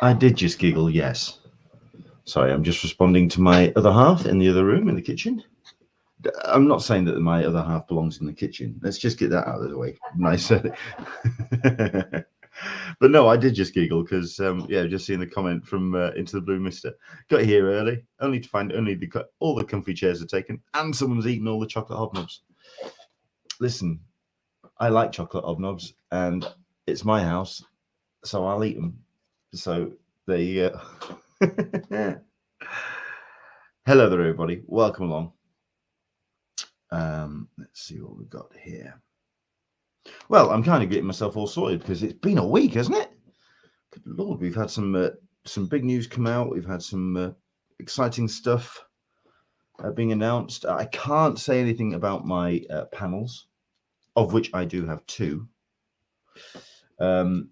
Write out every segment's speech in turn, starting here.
I did just giggle, yes. Sorry, I'm just responding to my other half in the other room in the kitchen. I'm not saying that my other half belongs in the kitchen. Let's just get that out of the way. Nice. But no, I did just giggle because, just seeing the comment from Into the Blue Mister. Got here early, only to find all the comfy chairs are taken and someone's eaten all the chocolate hobnobs. Listen, I like chocolate hobnobs and it's my house, so I'll eat them. So there you go. Hello there, everybody. Welcome along. Let's see what we've got here. Well, I'm kind of getting myself all sorted because it's been a week, hasn't it? Good Lord, we've had some big news come out. We've had some exciting stuff being announced. I can't say anything about my panels, of which I do have 2. And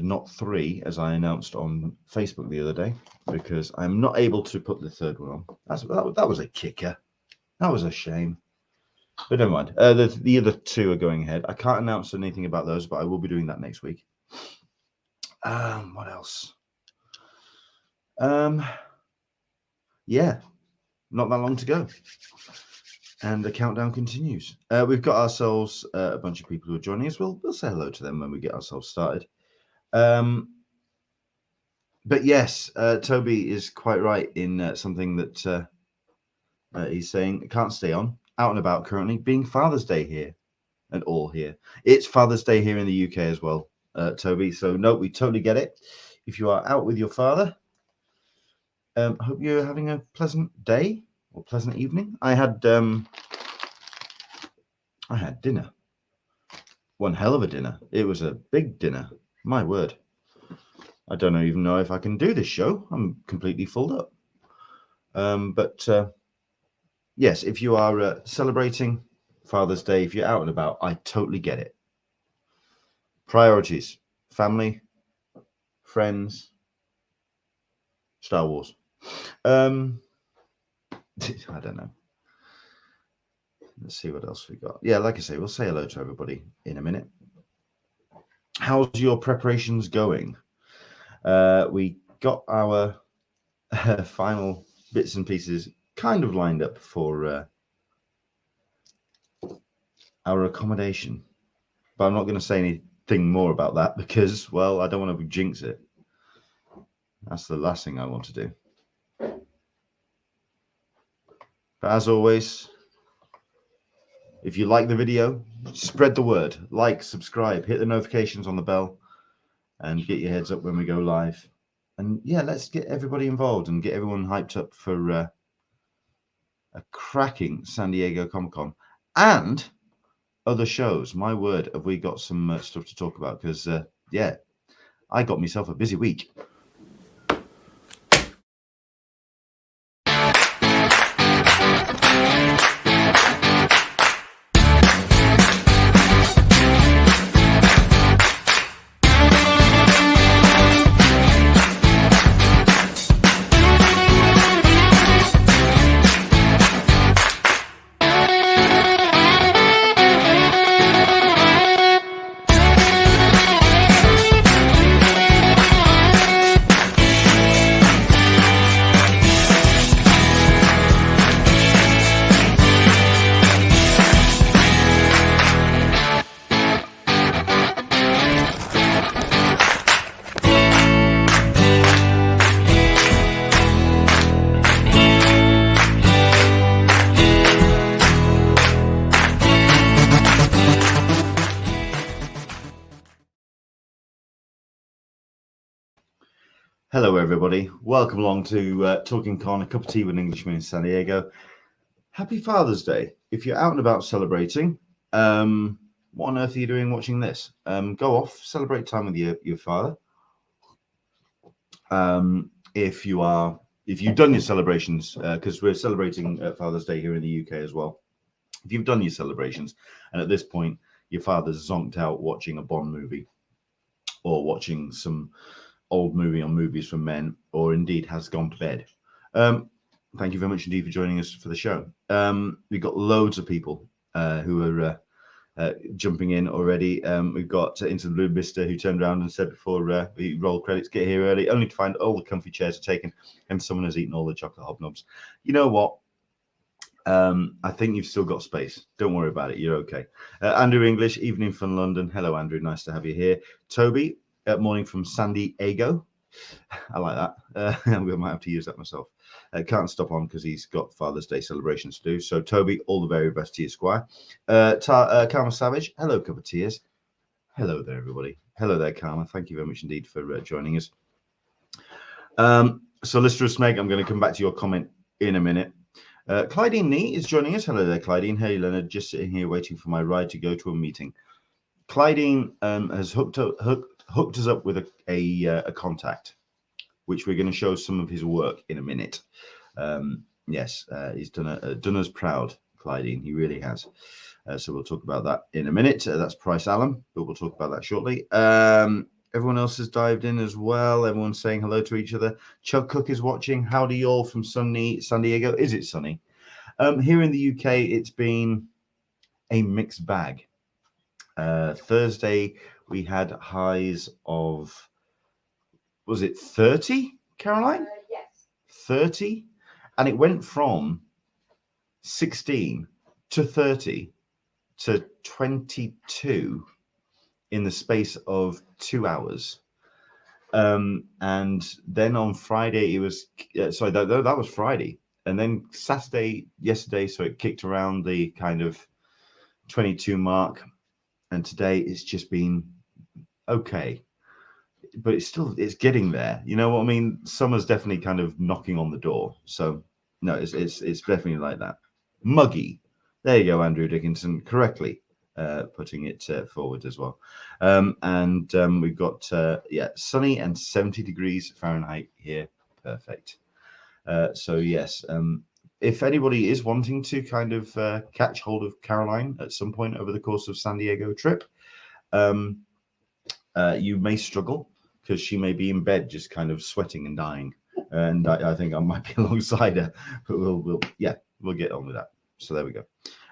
not 3, as I announced on Facebook the other day, because I'm not able to put the 3rd one on. That was a kicker. That was a shame. But never mind. The other 2 are going ahead. I can't announce anything about those, but I will be doing that next week. What else? Yeah, not that long to go. And the countdown continues. We've got ourselves a bunch of people who are joining us. We'll say hello to them when we get ourselves started. But yes, Toby is quite right in something that he's saying. It can't stay on. Out and about currently, being Father's Day here and all here. It's Father's Day here in the UK as well, Toby. So no, we totally get it. If you are out with your father, hope you're having a pleasant day or pleasant evening. I had dinner. One hell of a dinner. It was a big dinner. My word. I don't even know if I can do this show. I'm completely filled up. But yes, if you are celebrating Father's Day, if you're out and about, I totally get it. Priorities: family, friends, Star Wars. I don't know. Let's see what else we got. Yeah, like I say, we'll say hello to everybody in a minute. How's your preparations going? We got our final bits and pieces kind of lined up for our accommodation, but I'm not going to say anything more about that because, well, I don't want to jinx it. That's the last thing I want to do. But as always, if you like the video, spread the word, like, subscribe, hit the notifications on the bell, and get your heads up when we go live. And yeah, let's get everybody involved and get everyone hyped up for a cracking San Diego Comic Con and other shows. My word, have we got some stuff to talk about? Because yeah, I got myself a busy week. Hello, everybody. Welcome along to Talkin Con, a cup of tea with an Englishman in San Diego. Happy Father's Day. If you're out and about celebrating, what on earth are you doing watching this? Go off, celebrate time with your father. If you've done your celebrations, because we're celebrating Father's Day here in the UK as well. If you've done your celebrations, and at this point your father's zonked out watching a Bond movie or watching some old movie on Movies for Men, or indeed has gone to bed. Thank you very much indeed for joining us for the show. We've got loads of people who are jumping in already. We've got Into the Blue Mister, who turned around and said before we roll credits, get here early, only to find all the comfy chairs are taken and someone has eaten all the chocolate hobnobs. You know what? I think you've still got space. Don't worry about it. You're okay. Andrew English, evening from London. Hello, Andrew. Nice to have you here. Toby, morning from San Diego. I like that. I might have to use that myself. Can't stop on because he's got Father's Day celebrations to do. So, Toby, all the very best to you, Squire. Karma Savage, hello, cup of tears. Hello there, everybody. Hello there, Karma. Thank you very much indeed for joining us. So, Lister Smeg, I'm going to come back to your comment in a minute. Clydeen Nee is joining us. Hello there, Clydeen. Hey, Leonard, just sitting here waiting for my ride to go to a meeting. Clydeen has hooked us up with a contact, which we're going to show some of his work in a minute. Yes, he's done us proud, Clydeen. He really has. So we'll talk about that in a minute. That's Price Allen, but we'll talk about that shortly. Everyone else has dived in as well. Everyone's saying hello to each other. Chuck Cook is watching. Howdy all from sunny San Diego. Is it sunny? Here in the UK, it's been a mixed bag. Thursday, we had highs of, was it 30, Caroline? Yes. 30? And it went from 16 to 30 to 22 in the space of 2 hours. And then on Friday, it was, sorry, that was Friday. And then Saturday, yesterday, so it kicked around the kind of 22 mark. And today it's just been okay. But it's getting there. You know what I mean? Summer's definitely kind of knocking on the door. So no, it's definitely like that. Muggy. There you go, Andrew Dickinson, correctly putting it forward as well. And we've got sunny and 70 degrees Fahrenheit here. Perfect. So yes, if anybody is wanting to kind of catch hold of Caroline at some point over the course of San Diego trip, you may struggle because she may be in bed just kind of sweating and dying. And I think I might be alongside her, but we'll get on with that. So there we go.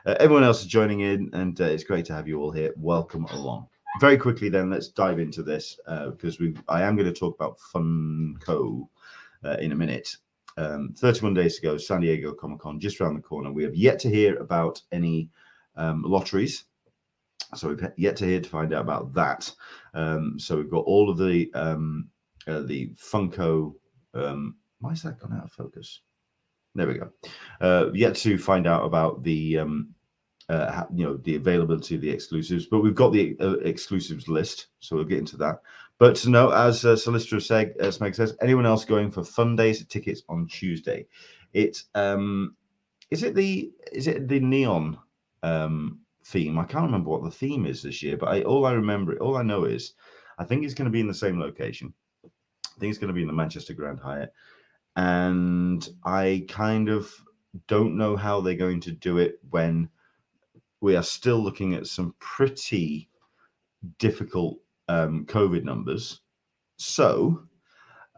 Everyone else is joining in, and it's great to have you all here. Welcome along. Very quickly then, let's dive into this because I am going to talk about Funko in a minute. 31 days ago, San Diego Comic Con, just around the corner. We have yet to hear about any lotteries. So we've yet to hear to find out about that. So we've got all of the Funko. Why is that gone out of focus? There we go. Yet to find out about the the availability of the exclusives, but we've got the exclusives list, so we'll get into that. But no, as Solicitor Smeg says, anyone else going for Fun Days tickets on Tuesday? It's is it the neon theme? I can't remember what the theme is this year, but all I know is I think it's going to be in the same location. I think it's going to be in the Manchester Grand Hyatt, and I kind of don't know how they're going to do it when we are still looking at some pretty difficult COVID numbers. So,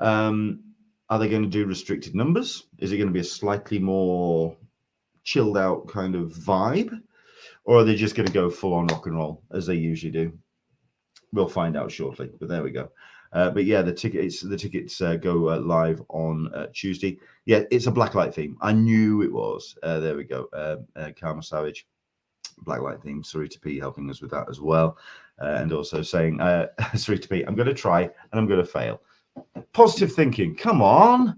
are they going to do restricted numbers? Is it going to be a slightly more chilled out kind of vibe? Or are they just going to go full on rock and roll as they usually do? We'll find out shortly, but there we go. But yeah, the tickets go live on Tuesday. Yeah, it's a blacklight theme. I knew it was. There we go. Karma Savage, blacklight theme. Sarita P helping us with that as well. And also saying, Sarita P, I'm going to try and I'm going to fail. Positive thinking. Come on,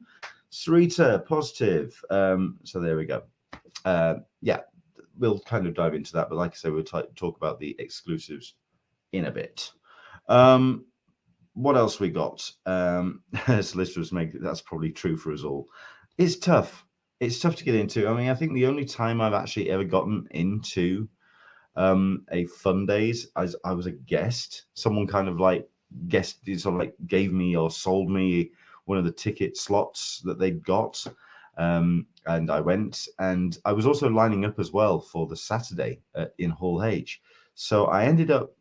Sarita, positive. So there we go. Yeah, we'll kind of dive into that. But like I said, we'll talk about the exclusives in a bit. What else we got? Solicitors make that's probably true for us all. It's tough. It's tough to get into. I mean, I think the only time I've actually ever gotten into a Fun Days as I was a guest, someone kind of like gave me or sold me one of the ticket slots that they'd got. And I went, and I was also lining up as well for the Saturday in Hall H. So I ended up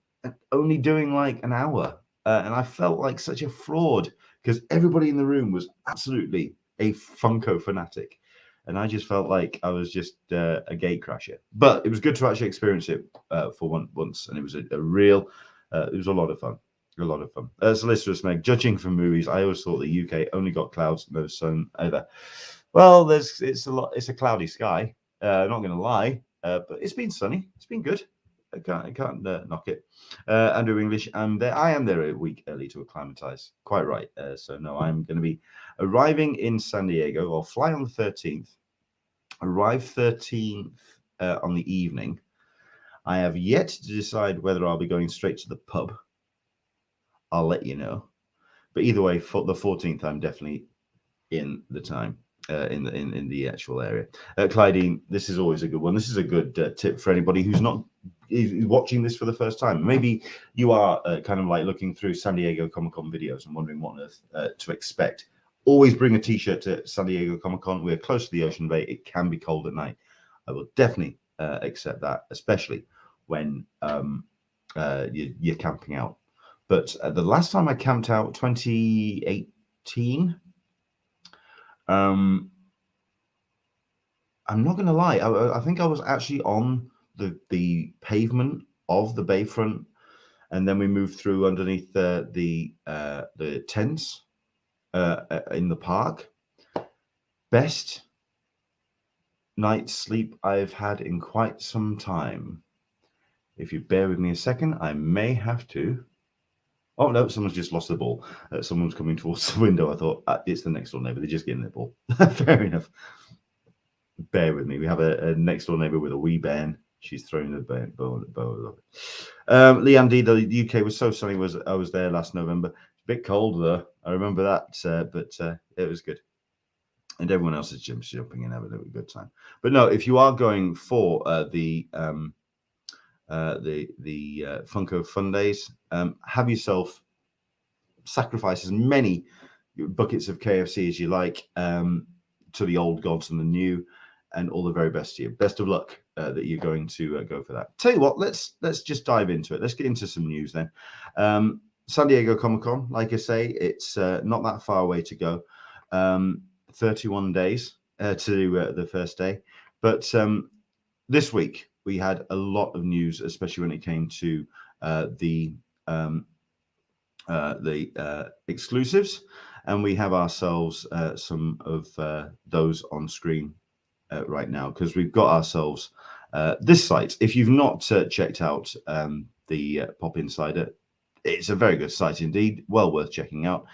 only doing like an hour. And I felt like such a fraud because everybody in the room was absolutely a Funko fanatic. and I just felt like I was just a gate crasher. But it was good to actually experience it for once, and it was a real, it was a lot of fun. A lot of fun. Solicitor Meg, judging from movies, I always thought the UK only got clouds, no sun either. Well, it's a cloudy sky. Not going to lie, but it's been sunny. It's been good. I can't knock it. Andrew English, I am there a week early to acclimatize. Quite right. So no, I'm going to be arriving in San Diego. I'll fly on the 13th. Arrive 13th on the evening. I have yet to decide whether I'll be going straight to the pub. I'll let you know. But either way, for the 14th, I'm definitely in the time. In the actual area. Clydine, this is always a good one. This is a good tip for anybody who's not watching this for the first time. Maybe you are kind of like looking through San Diego Comic-Con videos and wondering what on earth to expect. Always bring a t-shirt to San Diego Comic-Con. We're close to the Ocean Bay. It can be cold at night. I will definitely accept that, especially when you're camping out. But the last time I camped out, 2018, I'm not going to lie. I think I was actually on the pavement of the bayfront, and then we moved through underneath the tents in the park. Best night's sleep I've had in quite some time. If you bear with me a second, I may have to. Oh, no, someone's just lost the ball. Someone's coming towards the window. I thought, it's the next door neighbor. They're just getting their ball. Fair enough. Bear with me. We have a next door neighbor with a wee bairn. She's throwing the bow. Leanne D, the UK was so sunny. I was there last November. A bit cold, though. I remember that, but it was good. And everyone else is jumping in, having a good time. But no, if you are going for the Funko Fun Days, have yourself sacrifice as many buckets of KFC as you like to the old gods and the new, and all the very best to you. Best of luck that you're going to go for that. Tell you what, let's just dive into it. Let's get into some news then. San Diego Comic-Con, like I say, it's not that far away to go. 31 days to the first day. But this week, we had a lot of news, especially when it came to the exclusives, and we have ourselves some of those on screen right now, because we've got ourselves this site. If you've not checked out the Pop Insider, it's a very good site indeed, well worth checking out.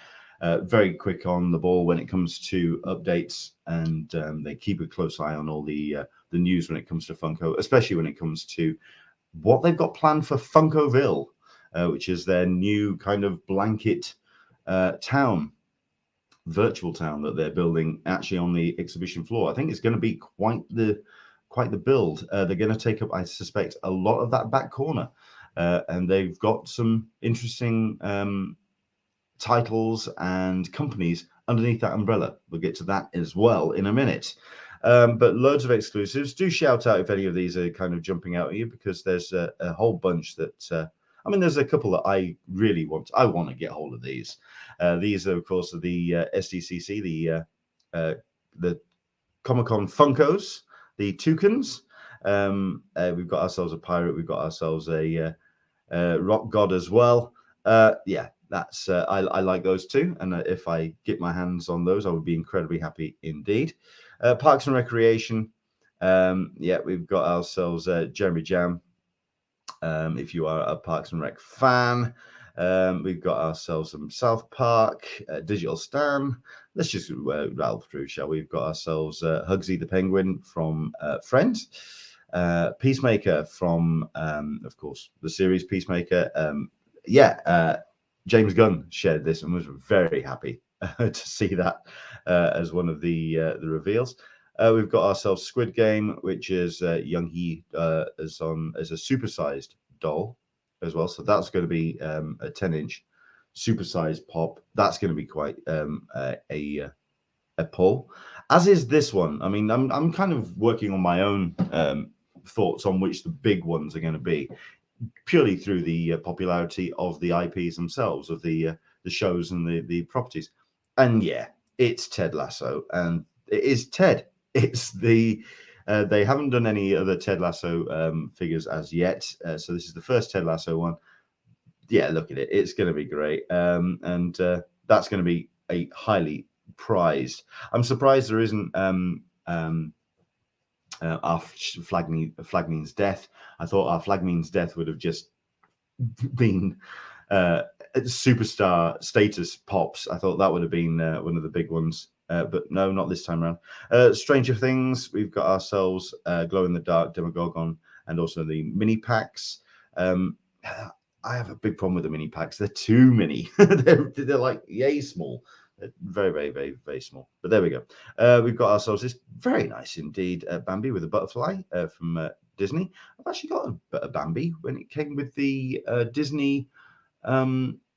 Very quick on the ball when it comes to updates, and they keep a close eye on all the news when it comes to Funko, especially when it comes to what they've got planned for Funkoville, which is their new kind of blanket town, virtual town that they're building actually on the exhibition floor. I think it's going to be quite the build. They're going to take up, I suspect, a lot of that back corner, and they've got some interesting titles and companies underneath that umbrella. We'll get to that as well in a minute. But loads of exclusives. Do shout out if any of these are kind of jumping out at you, because there's a whole bunch that I mean, there's a couple that I really want. I want to get hold of these. These are, of course, the SDCC, the Comic-Con Funkos, the Toucans. We've got ourselves a pirate. We've got ourselves a rock god as well. Yeah, that's I like those too. And if I get my hands on those, I would be incredibly happy indeed. Parks and Recreation. Yeah, we've got ourselves Jeremy Jam. If you are a Parks and Rec fan, we've got ourselves some South Park, Digital Stan. Let's just rattle through, shall we? We've got ourselves Hugsy the Penguin from Friends, Peacemaker from, of course, the series Peacemaker. James Gunn shared this and was very happy to see that as one of the reveals. We've got ourselves Squid Game, which is Young Hee as a supersized doll as well. So that's going to be a 10-inch supersized pop. That's going to be quite a pull. As is this one. I mean, I'm kind of working on my own thoughts on which the big ones are going to be, purely through the popularity of the IPs themselves, of the shows and the properties. And yeah, it's Ted Lasso, and it is Ted. it's the they haven't done any other Ted Lasso figures as yet, so this is the first Ted Lasso one. Yeah, look at it; it's going to be great, and that's going to be a highly prized. I'm surprised there isn't our flag means death. I thought our flag means death would have just been superstar status pops. I thought that would have been one of the big ones, but no, not this time around. Stranger Things, we've got ourselves glow in the dark Demogorgon and also the mini packs. I have a big problem with the mini packs. They're too many. they're like yay small. They're very, very, very, very small. But there we go. We've got ourselves this very nice indeed Bambi with a butterfly from Disney. I've actually got a Bambi when it came with the Disney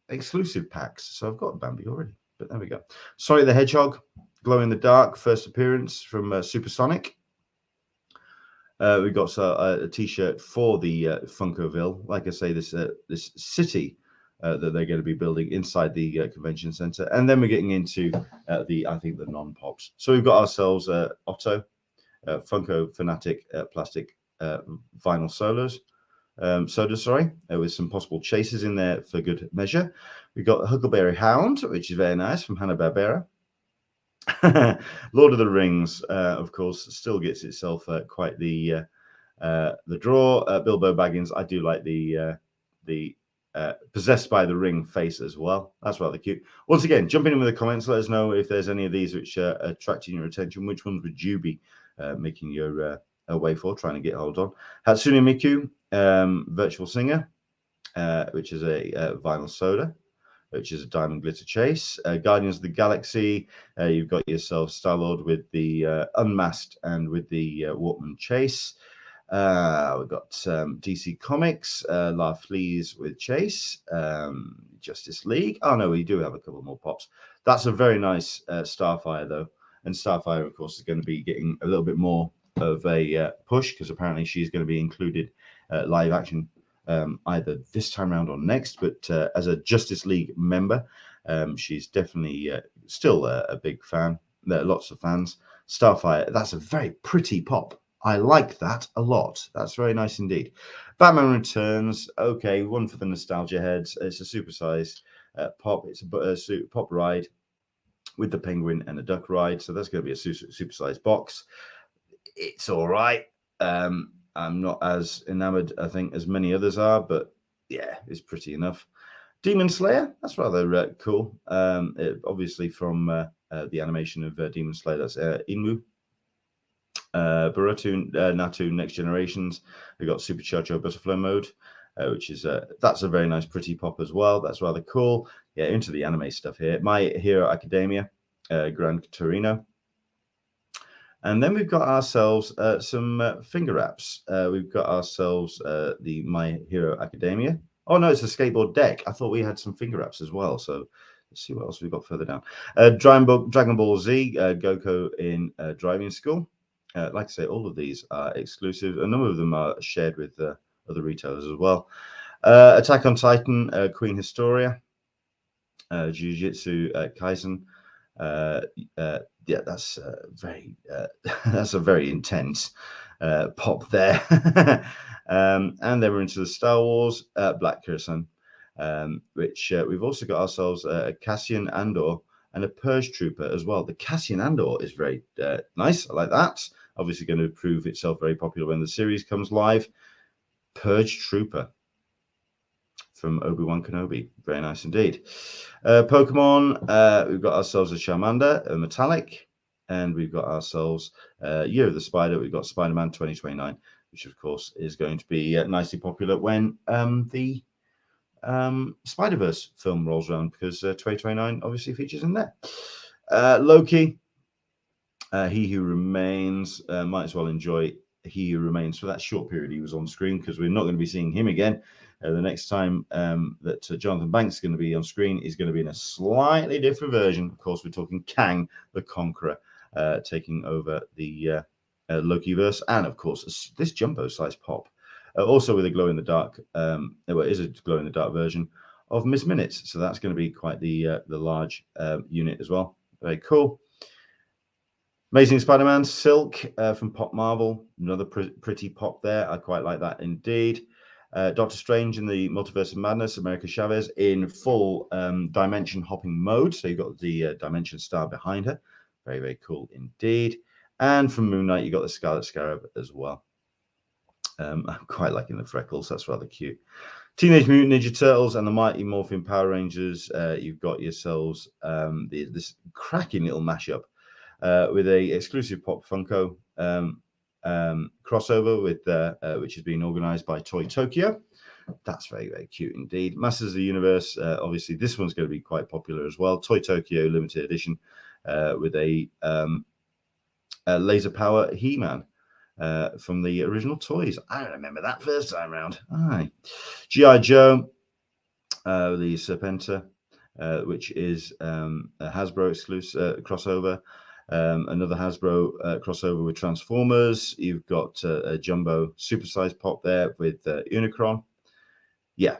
exclusive packs. So I've got a Bambi already. But there we go. Sorry, the Hedgehog, glow in the dark, first appearance from Supersonic. We've got a T-shirt for the Funkoville. Like I say, this city that they're going to be building inside the convention center, and then we're getting into I think the non-pops. So we've got ourselves Otto, Funko Fanatic plastic vinyl sodas, with some possible chases in there for good measure. We've got Huckleberry Hound, which is very nice from Hanna-Barbera. Lord of the Rings, of course, still gets itself quite the draw. Bilbo Baggins, I do like the possessed by the ring face as well. That's rather cute. Once again, jump in with the comments. Let us know if there's any of these which are attracting your attention. Which ones would you be making your way for, trying to get hold on? Hatsune Miku, Virtual Singer, which is a vinyl soda, which is a diamond glitter chase. Guardians of the Galaxy, you've got yourself Star-Lord with the unmasked and with the Walkman chase. We've got DC Comics, La Fleas with Chase, Justice League. Oh no, we do have a couple more pops. That's a very nice Starfire though, and Starfire, of course, is going to be getting a little bit more of a push because apparently she's going to be included live action either this time around or next. But as a Justice League member, she's definitely still a big fan. There are lots of fans. Starfire, that's a very pretty pop. I like that a lot. That's very nice indeed. Batman Returns. Okay, one for the nostalgia heads. It's a supersized pop. It's a pop ride with the penguin and a duck ride. So that's going to be a supersized box. It's all right. I'm not as enamored, I think, as many others are, but yeah, it's pretty enough. Demon Slayer. That's rather cool. Obviously from the animation of Demon Slayer. That's Inmu. Boruto, Natu, Next Generations. We've got Super Chacho Butterfly Mode, which is that's a very nice, pretty pop as well. That's rather cool. Yeah, into the anime stuff here. My Hero Academia, Gran Torino. And then we've got ourselves some finger wraps. We've got ourselves the My Hero Academia. Oh no, it's a skateboard deck. I thought we had some finger wraps as well. So let's see what else we've got further down. Dragon Ball Z, Goku in driving school. Like I say, all of these are exclusive. A number of them are shared with other retailers as well. Attack on Titan, Queen Historia, Jiu-Jitsu Kaisen. Yeah, that's very that's a very intense pop there. And then we're into the Star Wars Black Curtain, which we've also got ourselves a Cassian Andor and a Purge Trooper as well. The Cassian Andor is very nice. I like that. Obviously going to prove itself very popular when the series comes live. Purge Trooper from Obi-Wan Kenobi. Very nice indeed. Pokemon, we've got ourselves a Charmander, a Metallic, and we've got ourselves Year of the Spider. We've got Spider-Man 2029, which of course is going to be nicely popular when the Spider-Verse film rolls around, because 2029 obviously features in there. Loki, He Who Remains, might as well enjoy He Who Remains for that short period he was on screen, because we're not going to be seeing him again. The next time that Jonathan Banks is going to be on screen is going to be in a slightly different version. Of course, we're talking Kang the Conqueror taking over the Loki-verse, and of course this jumbo-sized pop. Also with a glow-in-the-dark, well, it is a glow-in-the-dark version of Miss Minutes, so that's going to be quite the large unit as well. Very cool. Amazing Spider-Man Silk from Pop Marvel. Another pretty pop there. I quite like that indeed. Doctor Strange in the Multiverse of Madness, America Chavez in full dimension hopping mode. So you've got the Dimension Star behind her. Very, very cool indeed. And from Moon Knight, you got the Scarlet Scarab as well. I'm quite liking the freckles. That's rather cute. Teenage Mutant Ninja Turtles and the Mighty Morphin Power Rangers. You've got yourselves this cracking little mashup with a exclusive Pop Funko crossover with which is being organized by Toy Tokyo. That's very, very cute indeed. Masters of the Universe. Obviously, this one's going to be quite popular as well. Toy Tokyo limited edition with a laser power He-Man. From the original toys. I remember that first time around. Aye. G.I. Joe, the Serpenta, which is a Hasbro exclusive crossover. Another Hasbro crossover with Transformers. You've got a jumbo supersized pop there with Unicron. Yeah,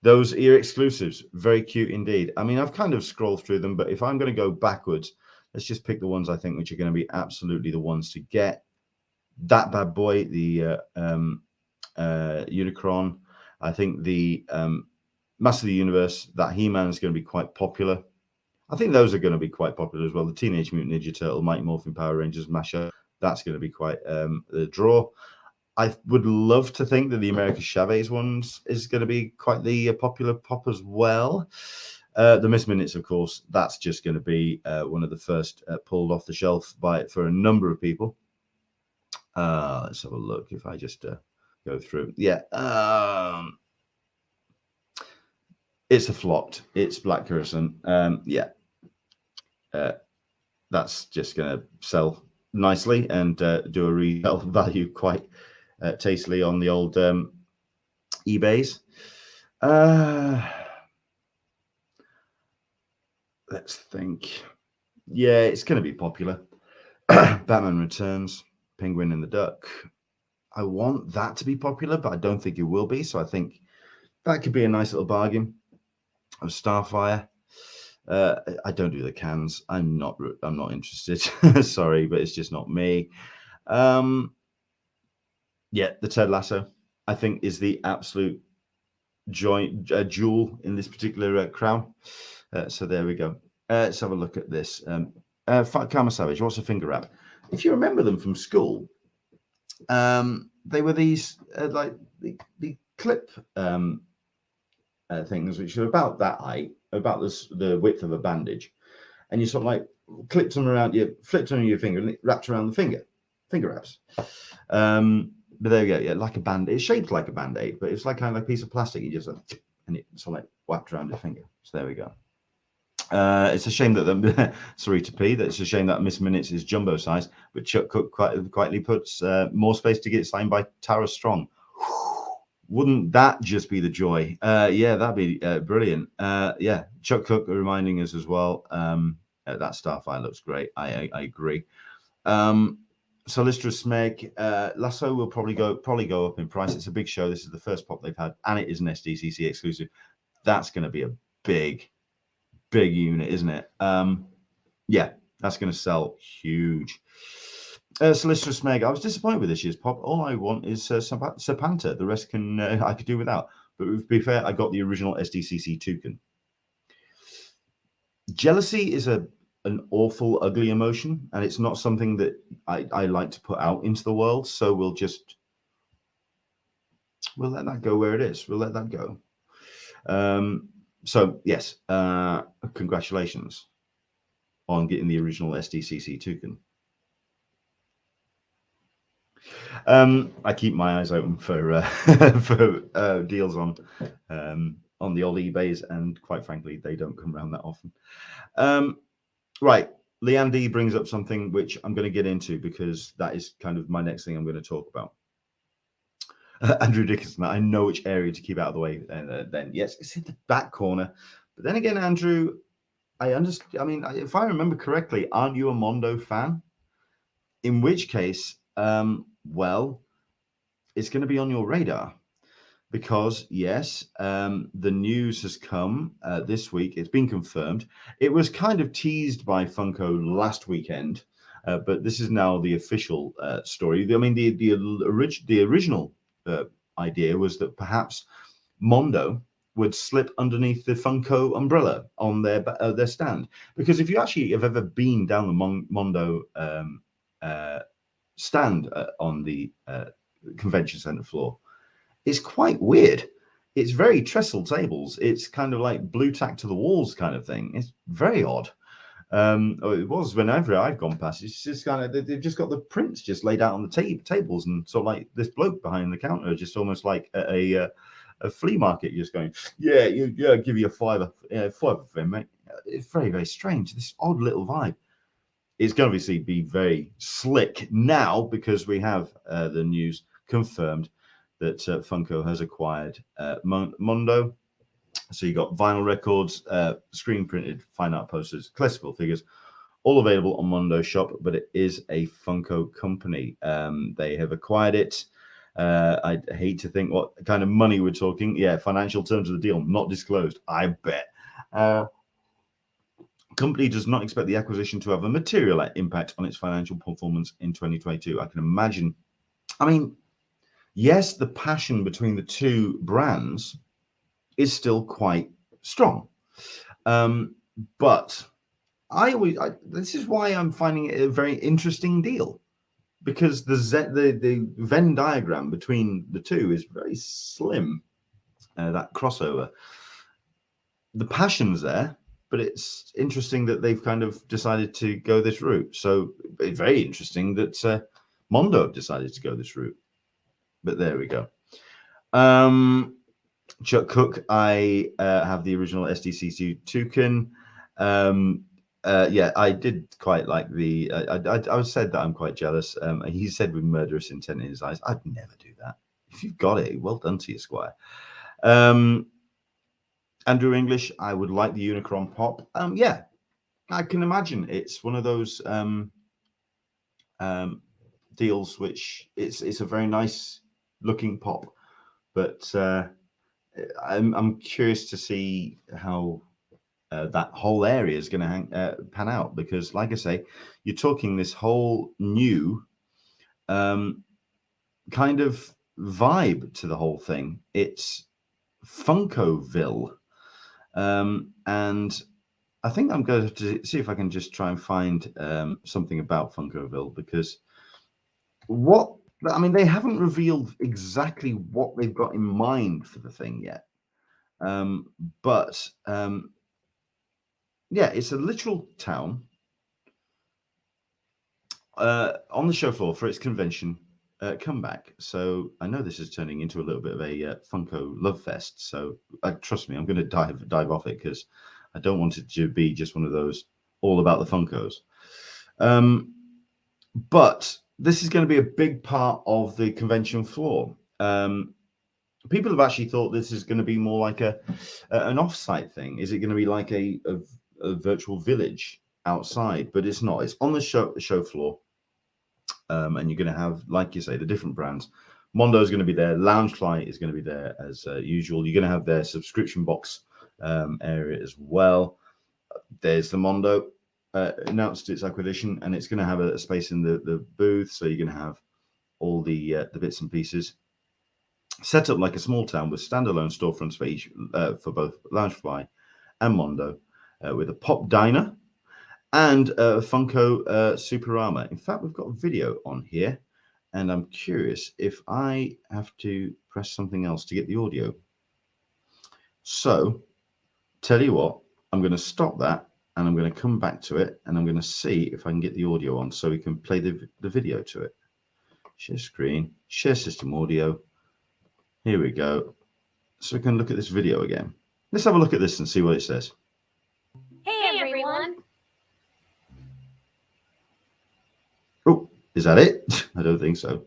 those are exclusives. Very cute indeed. I mean, I've kind of scrolled through them, but if I'm going to go backwards, let's just pick the ones I think which are going to be absolutely the ones to get. That bad boy, the Unicron. I think the Master of the Universe, that He-Man is going to be quite popular. I think those are going to be quite popular as well. The Teenage Mutant Ninja Turtle, Mighty Morphin Power Rangers mashup, that's going to be quite the draw. I would love to think that the America Chavez ones is going to be quite the popular pop as well. The Miss Minutes, of course, that's just going to be one of the first pulled off the shelf for a number of people. Let's have a look if I just go through. Yeah. It's a flopped. It's Black Curacent. Yeah. That's just going to sell nicely and do a retail value quite tastily on the old eBays. Let's think. Yeah, it's going to be popular. Batman Returns. Penguin and the Duck. I want that to be popular, but I don't think it will be. So I think that could be a nice little bargain. Of Starfire. I don't do the cans. I'm not interested. Sorry, but it's just not me. Yeah, the Ted Lasso, I think, is the absolute jewel in this particular crown. So there we go. Let's have a look at this. Karma Savage, what's a finger wrap? If you remember them from school, they were these like the clip things which are about that height, about the width of a bandage, and you sort of like clipped them around, you flipped them on your finger and it wrapped around the finger wraps. But there you go, yeah, like a band. It's shaped like a band-aid, but it's like kind of like a piece of plastic. You just and it sort of like wrapped around your finger. So there we go. It's a shame that sorry to P. That's a shame that Miss Minutes is jumbo size, but Chuck Cook quietly puts more space to get signed by Tara Strong. Wouldn't that just be the joy? Yeah, that'd be brilliant. Yeah, Chuck Cook reminding us as well. That Starfire looks great. I agree. Solistra Smeg, Lasso will probably go up in price. It's a big show. This is the first pop they've had, and it is an SDCC exclusive. That's going to be a big unit, isn't it? Yeah, that's going to sell huge. Solistra Smeg, I was disappointed with this year's pop. All I want is Serpanta. The rest I could do without. But to be fair, I got the original SDCC toucan. Jealousy is an awful, ugly emotion, and it's not something that I like to put out into the world. So we'll let that go where it is. We'll let that go. So yes, congratulations on getting the original SDCC toucan. I keep my eyes open for for deals on the old eBays, and quite frankly, they don't come around that often. Right, Leanne D brings up something which I'm going to get into because that is kind of my next thing I'm going to talk about. Andrew Dickinson, I know which area to keep out of the way. Then yes, it's in the back corner. But then again, Andrew, I understand. I mean, if I remember correctly, aren't you a Mondo fan? In which case, well, it's going to be on your radar because yes, the news has come this week. It's been confirmed. It was kind of teased by Funko last weekend, But this is now the official story. I mean, the original idea was that perhaps Mondo would slip underneath the Funko umbrella on their stand, because if you actually have ever been down the Mondo stand on the convention center floor, it's quite weird. It's very trestle tables. It's kind of like blue tack to the walls kind of thing. It's very odd. It was whenever I've gone past. It's just kind of, they've just got the prints just laid out on the tables, and sort of like this bloke behind the counter, just almost like a flea market, just going, yeah, give you a fiver for him, mate. It's very, very strange. This odd little vibe. It's going to obviously be very slick now, because we have the news confirmed that Funko has acquired Mondo. So you got vinyl records, screen printed fine art posters, collectible figures, all available on Mondo Shop, but it is a Funko company. They have acquired it. I hate to think what kind of money we're talking. Yeah, financial terms of the deal not disclosed, I bet. Company does not expect the acquisition to have a material impact on its financial performance in 2022. I can imagine. I mean, yes, the passion between the two brands is still quite strong. But this is why I'm finding it a very interesting deal, because the Venn diagram between the two is very slim. That crossover, the passion's there, but it's interesting that they've kind of decided to go this route. So it's very interesting that Mondo have decided to go this route. But there we go. Chuck Cook, I have the original SDCC toucan. Yeah, I did quite like the. I said that I'm quite jealous. He said with murderous intent in his eyes. I'd never do that. If you've got it, well done to you, Squire. Andrew English, I would like the Unicron pop. Yeah, I can imagine it's one of those deals which it's a very nice looking pop, but I'm curious to see how that whole area is going to pan out, because, like I say, you're talking this whole new kind of vibe to the whole thing. It's Funkoville, and I think I'm going to see if I can just try and find something about Funkoville, because they haven't revealed exactly what they've got in mind for the thing yet. But yeah, it's a literal town on the show floor for its convention comeback. So I know this is turning into a little bit of a Funko love fest. So trust me, I'm going to dive off it, because I don't want it to be just one of those all about the Funkos. But this is going to be a big part of the convention floor. People have actually thought this is going to be more like an off-site thing. Is it going to be like a virtual village outside? But it's not. It's on the show floor, and you're going to have, like you say, the different brands. Mondo is going to be there. Loungefly is going to be there as usual. You're going to have their subscription box area as well. There's the Mondo announced its acquisition, and it's going to have a space in the booth. So you're going to have all the bits and pieces set up like a small town with standalone storefronts for each for both Loungefly and Mondo, with a pop diner and Funko Superama. In fact, we've got a video on here, and I'm curious if I have to press something else to get the audio. So, tell you what, I'm going to stop that, and I'm going to come back to it, and I'm going to see if I can get the audio on so we can play the video to it. Share screen, share system audio. Here we go. So we can look at this video again. Let's have a look at this and see what it says. Hey everyone. Oh, is that it? I don't think so.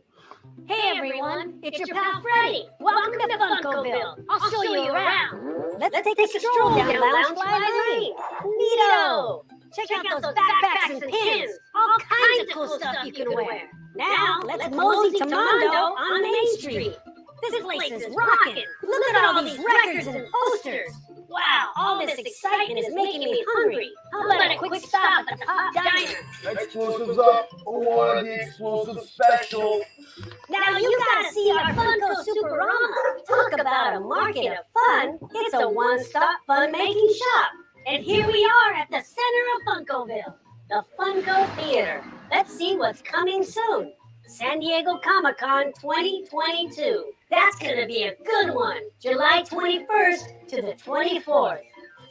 Hey everyone, it's your pal Freddy. Welcome to Funkoville. I'll show you around. Let's take a stroll down Loungefly Lane. Neato! Check out those backpacks and pins. All kinds of cool stuff you can wear. Now, let's mosey to Mondo on Main Street. This place is rockin'. Look at all these records and posters. Wow, all this excitement is making me hungry. How about a quick stop at the Pop Diner? Exclusives up. Who wanted the exclusive special? Now you gotta see our Funko Superama. Talk about a market of fun. It's a one-stop fun-making shop. And here we are at the center of Funkoville, the Funko Theater. Let's see what's coming soon. San Diego Comic-Con 2022. That's gonna be a good one. July 21st to the 24th.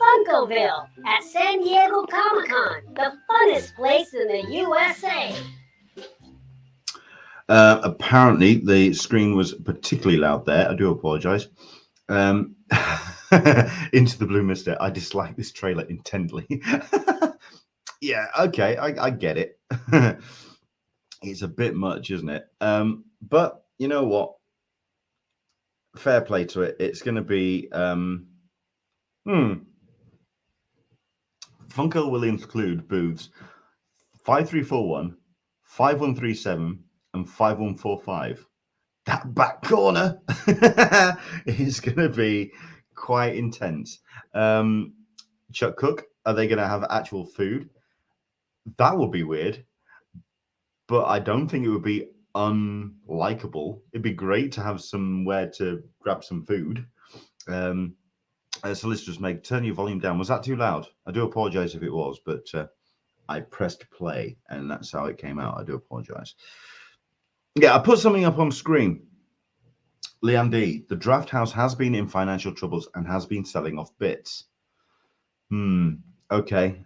Funkoville at San Diego Comic-Con, the funnest place in the USA. Apparently, the screen was particularly loud there. I do apologize. Into the Blue Mister. I dislike this trailer intently. Yeah, okay, I get it. It's a bit much, isn't it? But you know what? Fair play to it. It's going to be... Funko will include booths 5341, 5137, and 5145. That back corner is going to be quite intense. Chuck Cook, are they going to have actual food? That would be weird, but I don't think it would be unlikable. It'd be great to have somewhere to grab some food. Solicitors Meg, turn your volume down. Was that too loud? I do apologize if it was, but I pressed play and that's how it came out. I do apologize. Yeah, I put something up on screen. Leanne D, the Draft House has been in financial troubles and has been selling off bits. Okay.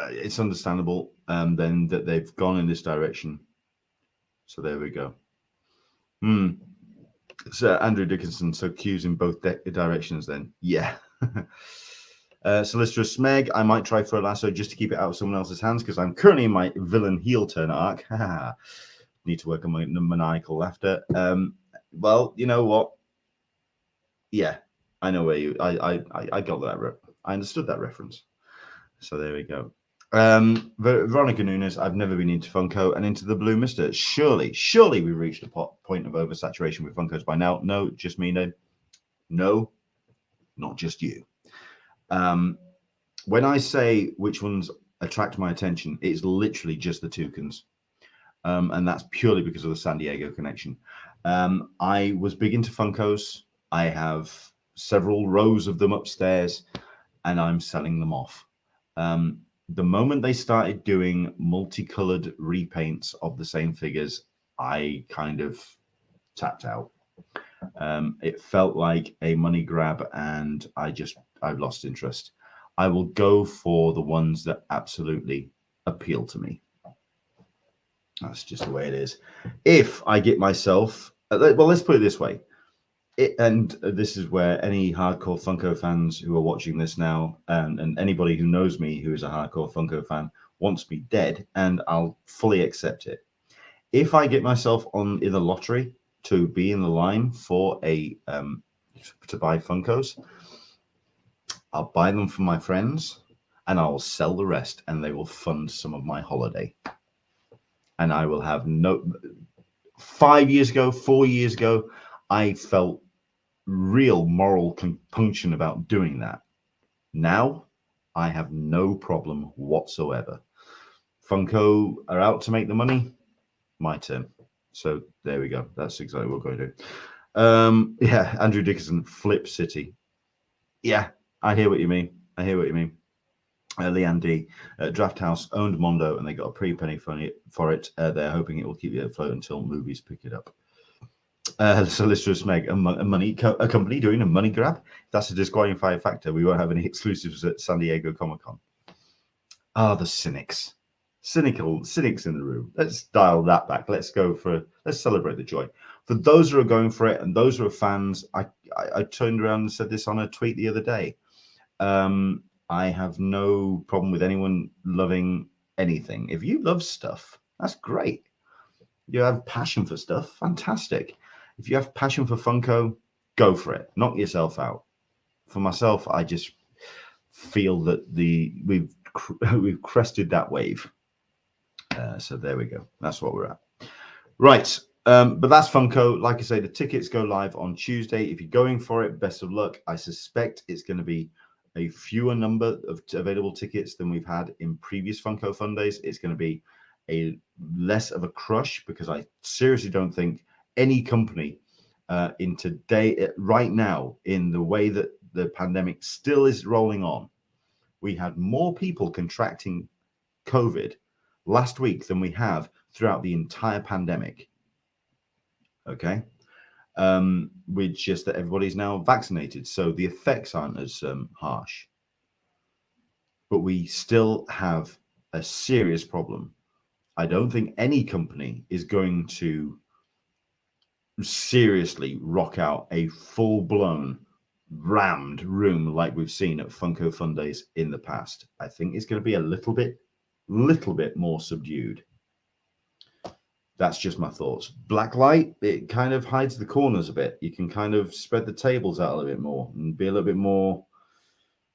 It's understandable then that they've gone in this direction. So there we go. So Andrew Dickinson, so cues in both directions then. Yeah. Solicitor Smeg, I might try for a lasso just to keep it out of someone else's hands because I'm currently in my villain heel turn arc. Need to work on my maniacal laughter. Well, you know what? Yeah, I know where you. I got that. I understood that reference. So there we go. Veronica Nunes, I've never been into Funko and into the Blue Mister. Surely we reached a point of oversaturation with Funkos by now. No, just me. No, not just you. When I say which ones attract my attention, it's literally just the toucans. And that's purely because of the San Diego connection. I was big into Funkos. I have several rows of them upstairs, and I'm selling them off. The moment they started doing multicolored repaints of the same figures, I kind of tapped out. It felt like a money grab, and I've lost interest. I will go for the ones that absolutely appeal to me. That's just the way it is. If I get myself, well, let's put it this way. And this is where any hardcore Funko fans who are watching this now, and anybody who knows me who is a hardcore Funko fan wants me dead, and I'll fully accept it. If I get myself in the lottery to be in the line for to buy Funkos, I'll buy them for my friends, and I'll sell the rest, and they will fund some of my holiday. And I will have 4 years ago, I felt real moral compunction about doing that. Now, I have no problem whatsoever. Funko are out to make the money. My turn. So there we go. That's exactly what we're going to do. Yeah, Andrew Dickinson, Flip City. Yeah, I hear what you mean. Leanne D, Draft House owned Mondo, and they got a pretty penny for it. They're hoping it will keep it afloat until movies pick it up. Solicitor Meg, a company doing a money grab. If that's a disqualifying factor, we won't have any exclusives at San Diego Comic-Con. The cynics in the room. Let's dial that back. Let's celebrate the joy. For those who are going for it and those who are fans, I turned around and said this on a tweet the other day. I have no problem with anyone loving anything. If you love stuff, that's great. You have passion for stuff, fantastic. If you have passion for Funko, go for it. Knock yourself out. For myself, I just feel that we've crested that wave. So there we go. That's what we're at. Right. But that's Funko. Like I say, the tickets go live on Tuesday. If you're going for it, best of luck. I suspect it's going to be a fewer number of available tickets than we've had in previous Funko Fun Days. It's going to be a less of a crush because I seriously don't think any company in today, right now, in the way that the pandemic still is rolling on, we had more people contracting COVID last week than we have throughout the entire pandemic. Okay. With just that everybody's now vaccinated, so the effects aren't as harsh. But we still have a serious problem. I don't think any company is going to seriously rock out a full-blown rammed room like we've seen at Funko Fun Days in the past. I think it's going to be a little bit more subdued. That's just my thoughts. Blacklight, it kind of hides the corners a bit. You can kind of spread the tables out a little bit more and be a little bit more.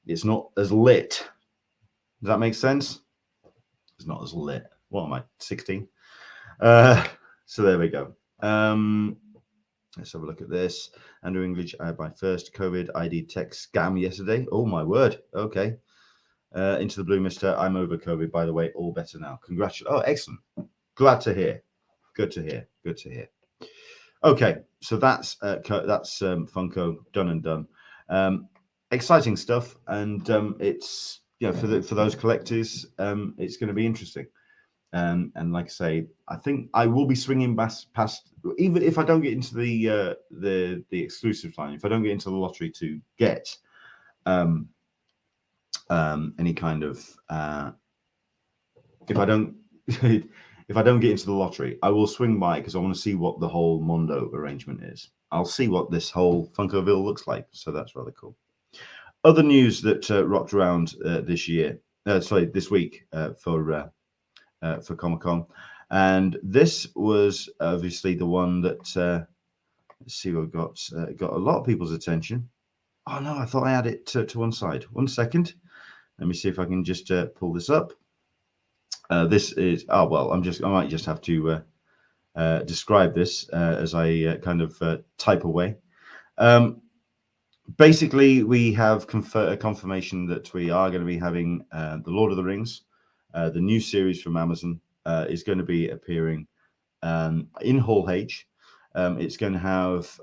It's not as lit. Does that make sense? It's not as lit. What am I, 16? So there we go. Let's have a look at this. Andrew English, I had my first COVID ID tech scam yesterday. Oh, my word. Okay. Into the blue, mister. I'm over COVID, by the way. All better now. Congratulations. Oh, excellent. Glad to hear. Good to hear. Good to hear. Okay, so that's Funko done and done. Exciting stuff, and it's for those collectors, it's going to be interesting. And like I say, I think I will be swinging past, even if I don't get into the exclusive line, if I don't get into the lottery to get any kind of if I don't get into the lottery, I will swing by because I want to see what the whole Mondo arrangement is. I'll see what this whole Funkoville looks like. So that's rather cool. Other news that rocked around this week for Comic Con, and this was obviously the one that let's see what got a lot of people's attention. Oh no, I thought I had it to one side. 1 second. Let me see if I can just pull this up. This is, I might just have to describe this as I kind of type away. Basically, we have a confirmation that we are going to be having The Lord of the Rings, the new series from Amazon, is going to be appearing in Hall H. It's going to have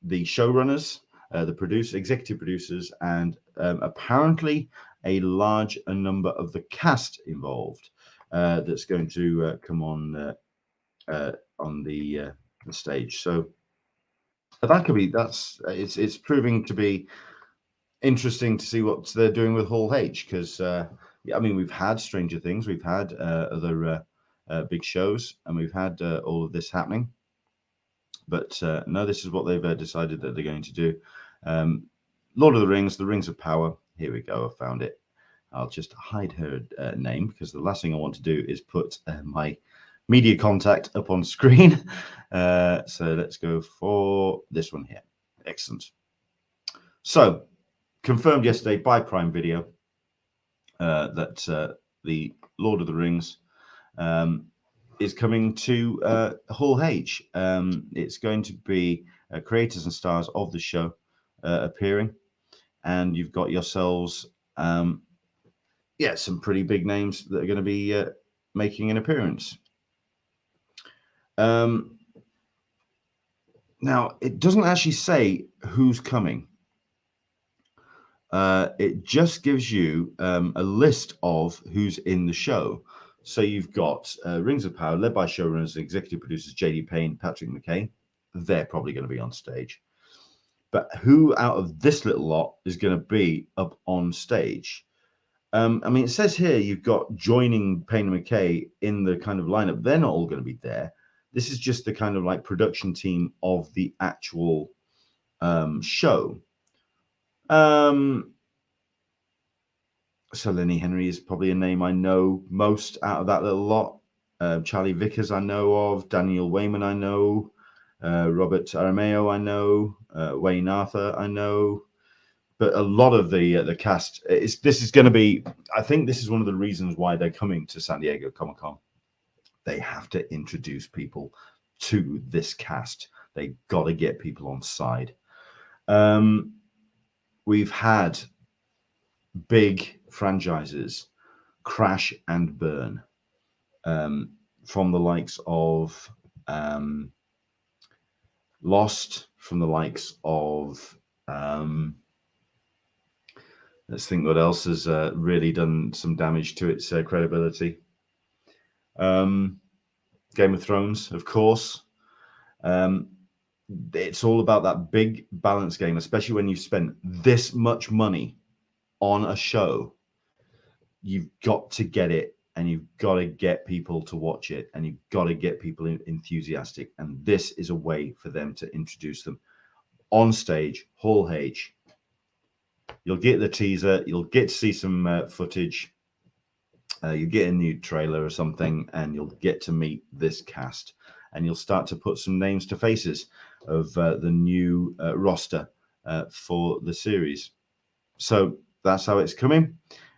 the showrunners, the executive producers, and apparently a large number of the cast involved that's going to come on the stage. So that could be it's proving to be interesting to see what they're doing with Hall H, because I mean, we've had Stranger Things, we've had other big shows, and we've had all of this happening. But no, this is what they've decided that they're going to do. Lord of the Rings, the Rings of Power. Here we go. I found it. I'll just hide her name because the last thing I want to do is put my media contact up on screen. So let's go for this one here. Excellent. So confirmed yesterday by Prime Video that the Lord of the Rings is coming to Hall H. It's going to be creators and stars of the show appearing, and you've got yourselves some pretty big names that are going to be making an appearance. Now, it doesn't actually say who's coming. It just gives you a list of who's in the show. So you've got Rings of Power, led by showrunners and executive producers J.D. Payne, Patrick McKay. They're probably going to be on stage. But who out of this little lot is going to be up on stage? I mean, it says here you've got joining Payne and McKay in the kind of lineup. They're not all going to be there. This is just the kind of like production team of the actual show. So Lenny Henry is probably a name I know most out of that little lot. Charlie Vickers I know of. Daniel Wayman I know. Robert Arameo I know. Wayne Arthur I know. But a lot of the cast, this is going to be, I think this is one of the reasons why they're coming to San Diego Comic-Con. They have to introduce people to this cast. They got to get people on side. We've had big franchises crash and burn, from the likes of Lost, from the likes of let's think what else has really done some damage to its credibility. Game of Thrones, of course. It's all about that big balance game, especially when you've spent this much money on a show. You've got to get it, and you've got to get people to watch it, and you've got to get people enthusiastic. And this is a way for them to introduce them on stage, Hall H. You'll get the teaser, you'll get to see some footage, you get a new trailer or something, and you'll get to meet this cast, and you'll start to put some names to faces of the new roster for the series. So that's how it's coming,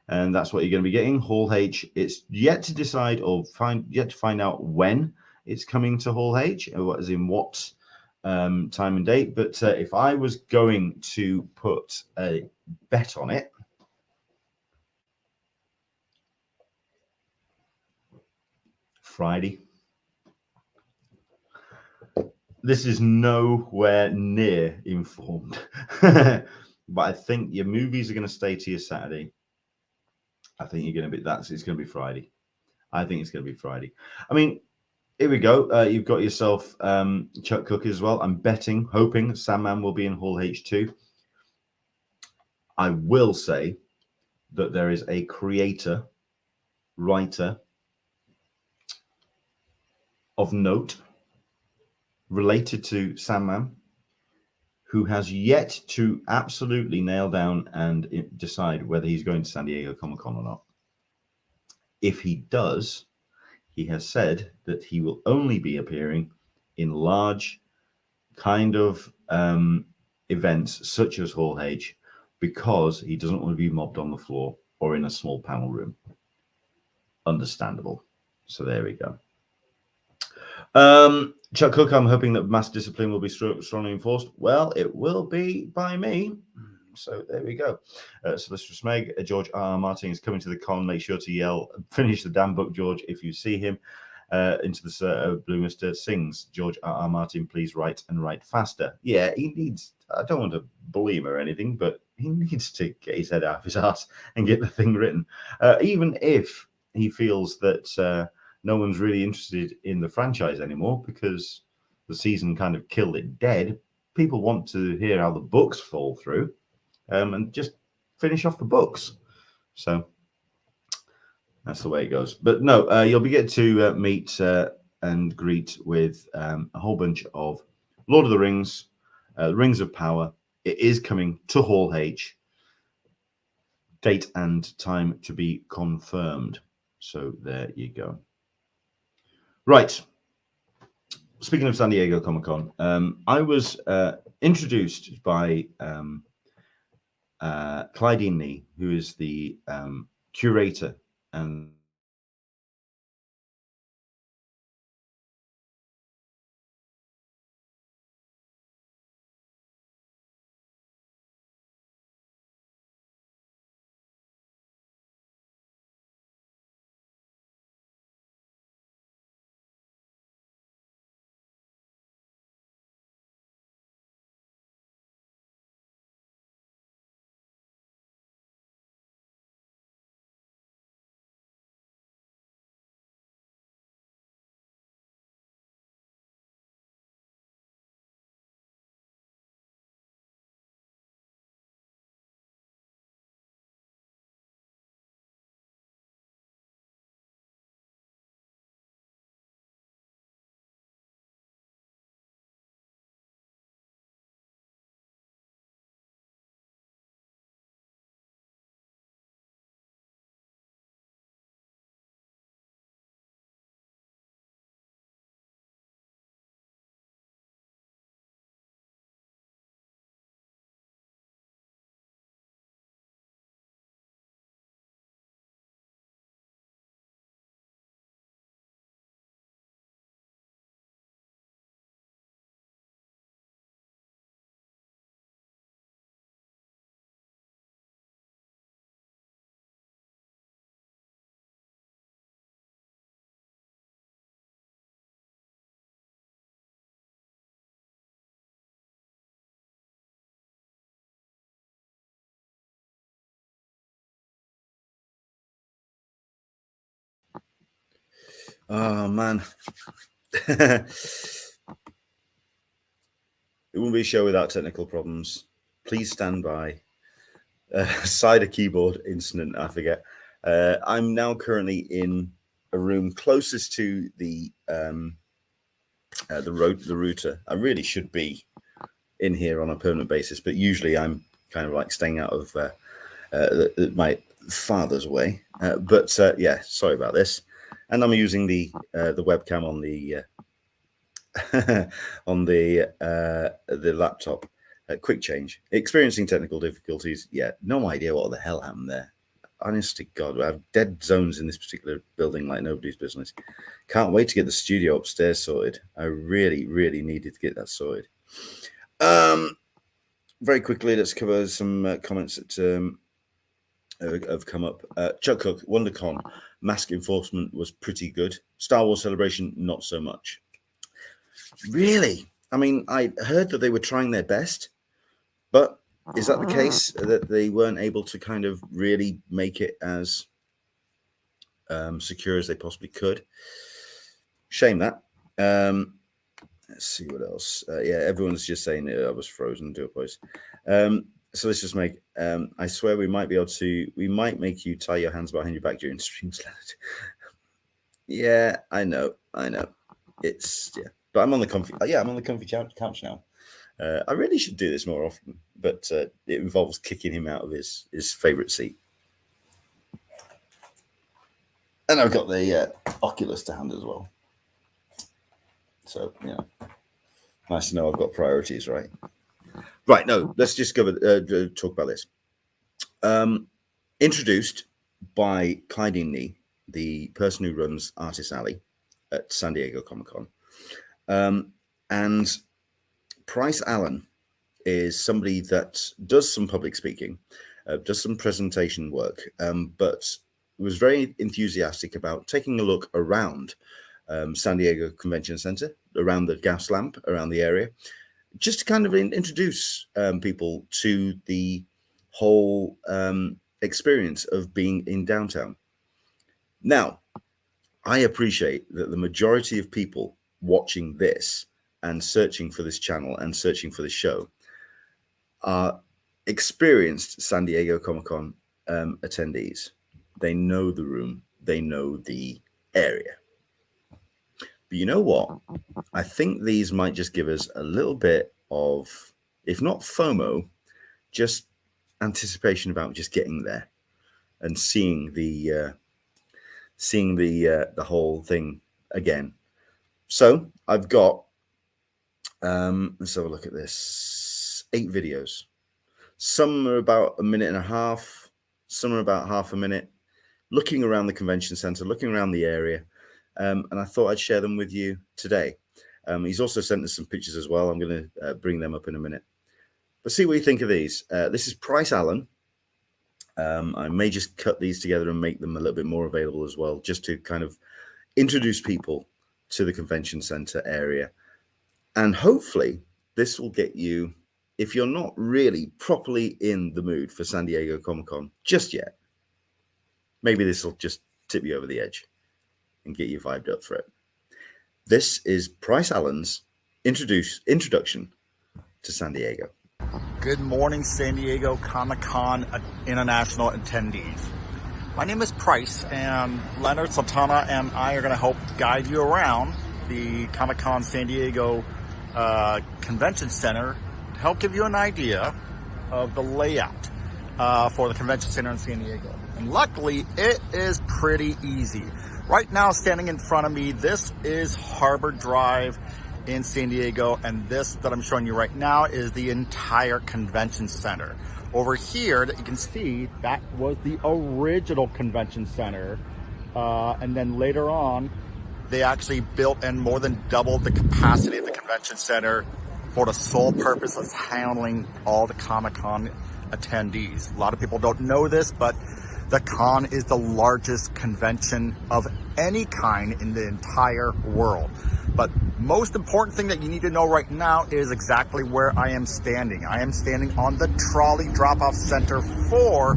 and that's what you're going to be getting. Hall H. It's yet to decide or yet to find out when it's coming to Hall H, or as in what time and date. But if I was going to put a bet on it, Friday. This is nowhere near informed, but I think your movies are going to stay to your Saturday. I think you're going to be it's going to be Friday. I think it's going to be Friday. I mean, here we go. You've got yourself Chuck Cookie as well. I'm betting, hoping Sandman will be in Hall H2. I will say that there is a creator, writer of note related to Sandman who has yet to absolutely nail down and decide whether he's going to San Diego Comic-Con or not. If he does, he has said that he will only be appearing in large kind of events such as Hall H, because he doesn't want to be mobbed on the floor or in a small panel room. Understandable. So there we go. Chuck Cook, I'm hoping that mass discipline will be strongly enforced. Well, it will be by me. So there we go. Solicitor Smeg, George R. Martin is coming to the con. Make sure to yell, finish the damn book, George, if you see him. Into the Blue Mister sings, George R. Martin, please write and write faster. Yeah, he needs, I don't want to bully him or anything, but he needs to get his head out of his ass and get the thing written. Even if he feels that no one's really interested in the franchise anymore because the season kind of killed it dead, people want to hear how the books fall through and just finish off the books. So that's the way it goes. But no, you'll be getting to meet and greet with a whole bunch of Lord of the Rings, Rings of Power. It is coming to Hall H. Date and time to be confirmed. So there you go. Right. Speaking of San Diego Comic-Con, I was introduced by Clydeen Lee, who is the curator and Oh, man. It wouldn't be a show without technical problems. Please stand by. Cider keyboard incident, I forget. I'm now currently in a room closest to the router. I really should be in here on a permanent basis, but usually I'm kind of like staying out of my father's way. But yeah, sorry about this. And I'm using the webcam on the on the laptop. Quick change. Experiencing technical difficulties. Yeah, no idea what the hell happened there. Honest to God, I have dead zones in this particular building like nobody's business. Can't wait to get the studio upstairs sorted. I really, really needed to get that sorted. Very quickly, let's cover some comments that have come up. Chuck Cook, WonderCon, mask enforcement was pretty good. Star Wars Celebration, not so much. Really? I mean, I heard that they were trying their best, but is that the case, that they weren't able to kind of really make it as secure as they possibly could? Shame that. Let's see what else. Yeah, everyone's just saying I was frozen. Do apologize. So let's just make. I swear we might be able to. We might make you tie your hands behind your back during streams, Leonard. Yeah, I know. It's but I'm on the comfy. Yeah, I'm on the comfy couch now. I really should do this more often, but it involves kicking him out of his favorite seat. And I've got the Oculus to hand as well. So, nice to know I've got priorities, right? Right, no, let's just talk about this. Introduced by Clyde Nee, the person who runs Artist Alley at San Diego Comic-Con. And Price Allen is somebody that does some public speaking, does some presentation work, but was very enthusiastic about taking a look around San Diego Convention Center, around the Gaslamp, around the area, just to kind of introduce people to the whole experience of being in downtown. Now, I appreciate that the majority of people watching this and searching for this channel and searching for this show are experienced San Diego Comic-Con attendees. They know the room, they know the area. But you know what? I think these might just give us a little bit of, if not FOMO, just anticipation about just getting there and seeing the whole thing again. So I've got let's have a look at this. 8 videos. Some are about a minute and a half, some are about half a minute, looking around the convention center, looking around the area. And I thought I'd share them with you today. He's also sent us some pictures as well. I'm going to bring them up in a minute. But see what you think of these. This is Price Allen. I may just cut these together and make them a little bit more available as well, just to kind of introduce people to the convention center area. And hopefully this will get you, if you're not really properly in the mood for San Diego Comic-Con just yet, maybe this will just tip you over the edge and get you vibed up for it. This is Price Allen's introduction to San Diego. Good morning, San Diego Comic-Con international attendees. My name is Price, and Leonard Sultana and I are going to help guide you around the Comic-Con San Diego Convention Center to help give you an idea of the layout for the Convention Center in San Diego. And luckily, it is pretty easy. Right now, standing in front of me, this is Harbor Drive in San Diego, and this that I'm showing you right now is the entire convention center. Over here that you can see, that was the original convention center, and then later on they actually built and more than doubled the capacity of the convention center for the sole purpose of handling all the Comic-Con attendees. A lot of people don't know this, but the con is the largest convention of any kind in the entire world. But most important thing that you need to know right now is exactly where I am standing. I am standing on the trolley drop-off center for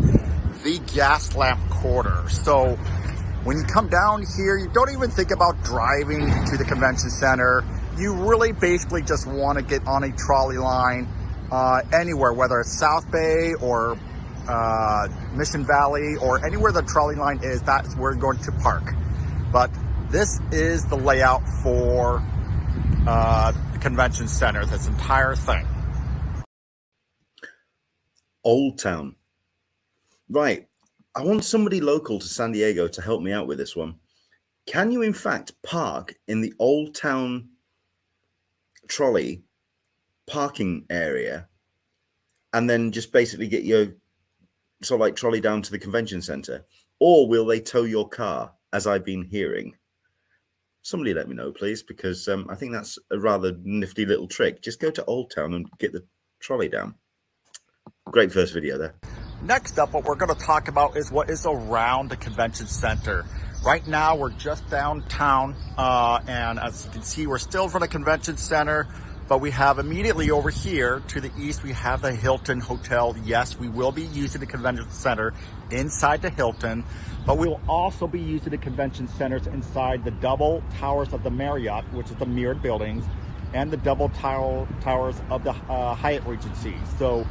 the Gaslamp Quarter. So When you come down here, you don't even think about driving to the convention center. You really basically just want to get on a trolley line anywhere, whether it's South Bay or Mission Valley or anywhere the trolley line is, that's where you're going to park. But this is the layout for the convention center, this entire thing. Old Town. Right. I want somebody local to San Diego to help me out with this one. Can you, in fact, park in the Old Town trolley parking area and then just basically get your sort of like trolley down to the convention center? Or will they tow your car, as I've been hearing? Somebody let me know, please, because I think that's a rather nifty little trick. Just go to Old Town and get the trolley down. Great first video there. Next up, what we're going to talk about is what is around the convention center. Right now, we're just downtown, and as you can see, we're still in front of the convention center, but we have immediately over here to the east, we have the Hilton Hotel. Yes, we will be using the convention center inside the Hilton, but we will also be using the convention centers inside the double towers of the Marriott, which is the mirrored buildings, and the double towers of the Hyatt Regency. So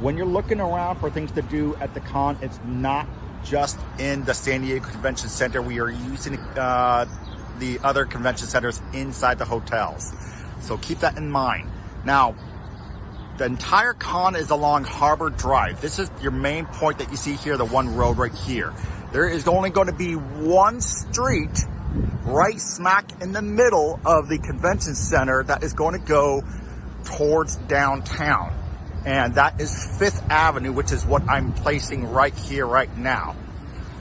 when you're looking around for things to do at the con, it's not just in the San Diego Convention Center. We are using the other convention centers inside the hotels. So keep that in mind. Now, the entire con is along Harbor Drive. This is your main point that you see here, the one road right here. There is only going to be one street right smack in the middle of the convention center that is going to go towards downtown. And that is 5th Avenue, which is what I'm placing right here, right now.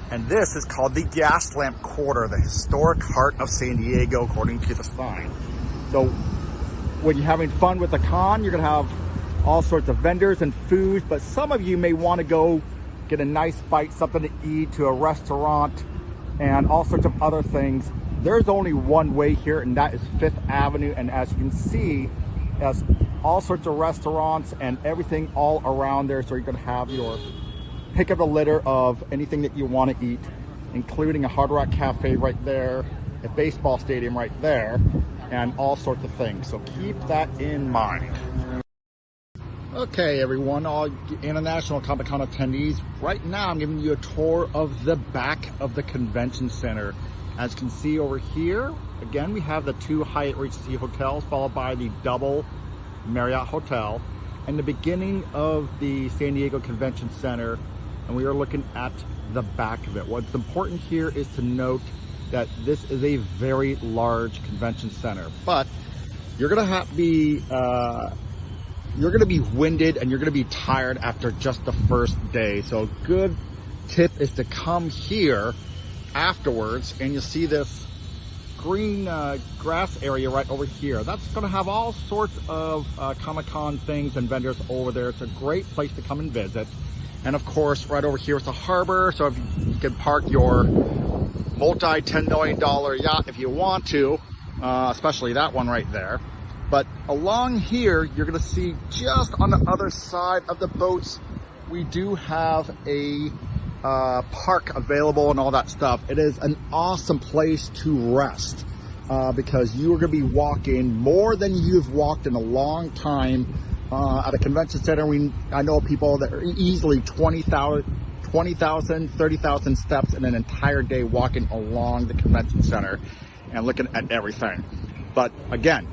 And this is called the Gaslamp Quarter, the historic heart of San Diego, according to the sign. So when you're having fun with the con, you're gonna have all sorts of vendors and foods, but some of you may wanna go get a nice bite, something to eat, to a restaurant, and all sorts of other things. There's only one way here, and that is 5th Avenue. And as you can see, as all sorts of restaurants and everything all around there. So you're going to have your pick up a litter of anything that you want to eat, including a Hard Rock Cafe right there, a baseball stadium right there, and all sorts of things. So keep that in mind. Okay, everyone, all International Comic Con attendees, right now I'm giving you a tour of the back of the convention center. As you can see over here, again, we have the 2 Hyatt Regency hotels, followed by the double Marriott Hotel, and the beginning of the San Diego Convention Center, and we are looking at the back of it. What's important here is to note that this is a very large convention center, but you're gonna be winded and you're gonna be tired after just the first day. So a good tip is to come here afterwards, and you'll see this green grass area right over here. That's going to have all sorts of Comic-Con things and vendors over there. It's a great place to come and visit. And of course, right over here is the harbor, so if you can park your multi-$10 million yacht if you want to, especially that one right there. But along here, you're going to see just on the other side of the boats, we do have a park available and all that stuff. It is an awesome place to rest because you are going to be walking more than you've walked in a long time at a convention center. I know people that are easily 20,000, 30,000 steps in an entire day walking along the convention center and looking at everything. But again,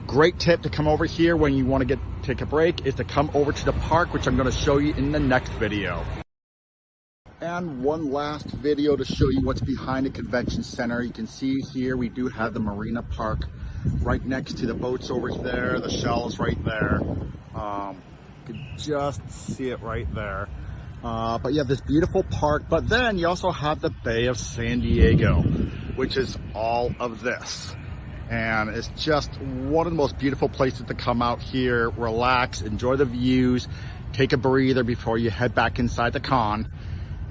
great tip to come over here when you want to take a break is to come over to the park, which I'm going to show you in the next video. And one last video to show you what's behind the convention center. You can see here we do have the Marina Park right next to the boats over there, the shells right there. You can just see it right there. But you have this beautiful park, but then you also have the Bay of San Diego, which is all of this. And it's just one of the most beautiful places to come out here, relax, enjoy the views, take a breather before you head back inside the con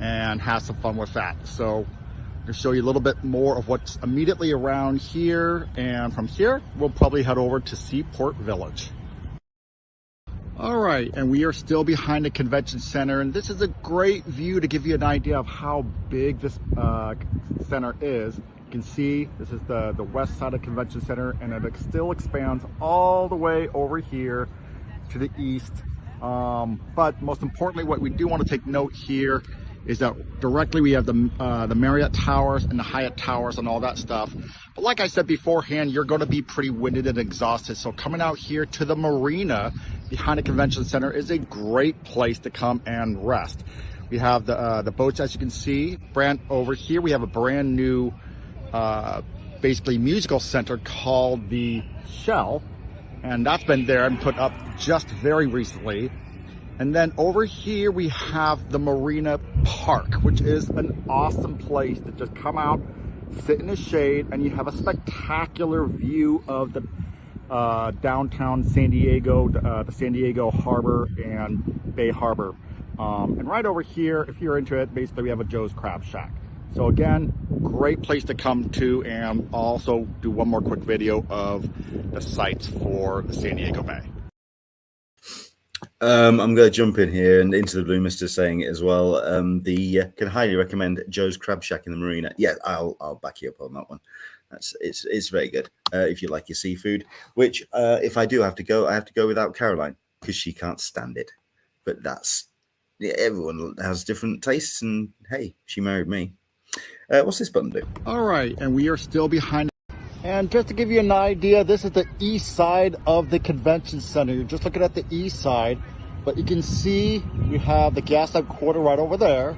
and have some fun with that. So I'm gonna show you a little bit more of what's immediately around here, and from here we'll probably head over to Seaport Village. All right, and we are still behind the convention center, and this is a great view to give you an idea of how big this center is. You can see this is the west side of the convention center, and it still expands all the way over here to the east. But most importantly, what we do want to take note here is that directly we have the Marriott Towers and the Hyatt Towers and all that stuff. But like I said beforehand, you're going to be pretty winded and exhausted. So coming out here to the marina behind the convention center is a great place to come and rest. We have the boats, as you can see. Over here, we have a brand new, basically musical center called the Shell. And that's been there and put up just very recently. And then over here we have the Marina Park, which is an awesome place to just come out, sit in the shade, and you have a spectacular view of the downtown San Diego, the San Diego Harbor and Bay Harbor. And right over here, if you're into it, basically we have a Joe's Crab Shack. So again, great place to come to, and also do one more quick video of the sites for the San Diego Bay. I'm going to jump in here and into the blue mister saying it as well. Can highly recommend Joe's Crab Shack in the marina. Yeah, I'll back you up on that one. It's very good if you like your seafood. Which if I do have to go, I have to go without Caroline because she can't stand it. But everyone has different tastes, and hey, she married me. What's this button do? All right, and we are still behind. And just to give you an idea, this is the east side of the convention center. You're just looking at the east side, but you can see we have the Gaslamp Quarter right over there.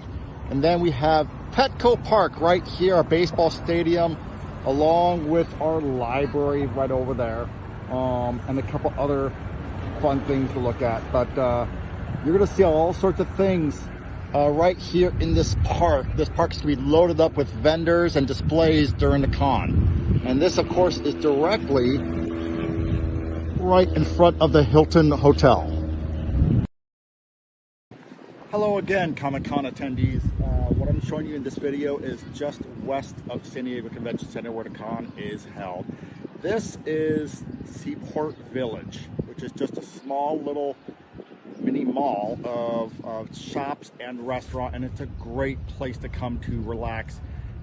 And then we have Petco Park right here, our baseball stadium, along with our library right over there. And a couple other fun things to look at. But you're gonna see all sorts of things right here in this park. This park is gonna be loaded up with vendors and displays during the con. And this, of course, is directly right in front of the Hilton Hotel. Hello again, Comic-Con attendees. What I'm showing you in this video is just west of San Diego Convention Center where the con is held. This is Seaport Village, which is just a small little mini mall of shops and restaurant, and it's a great place to come to relax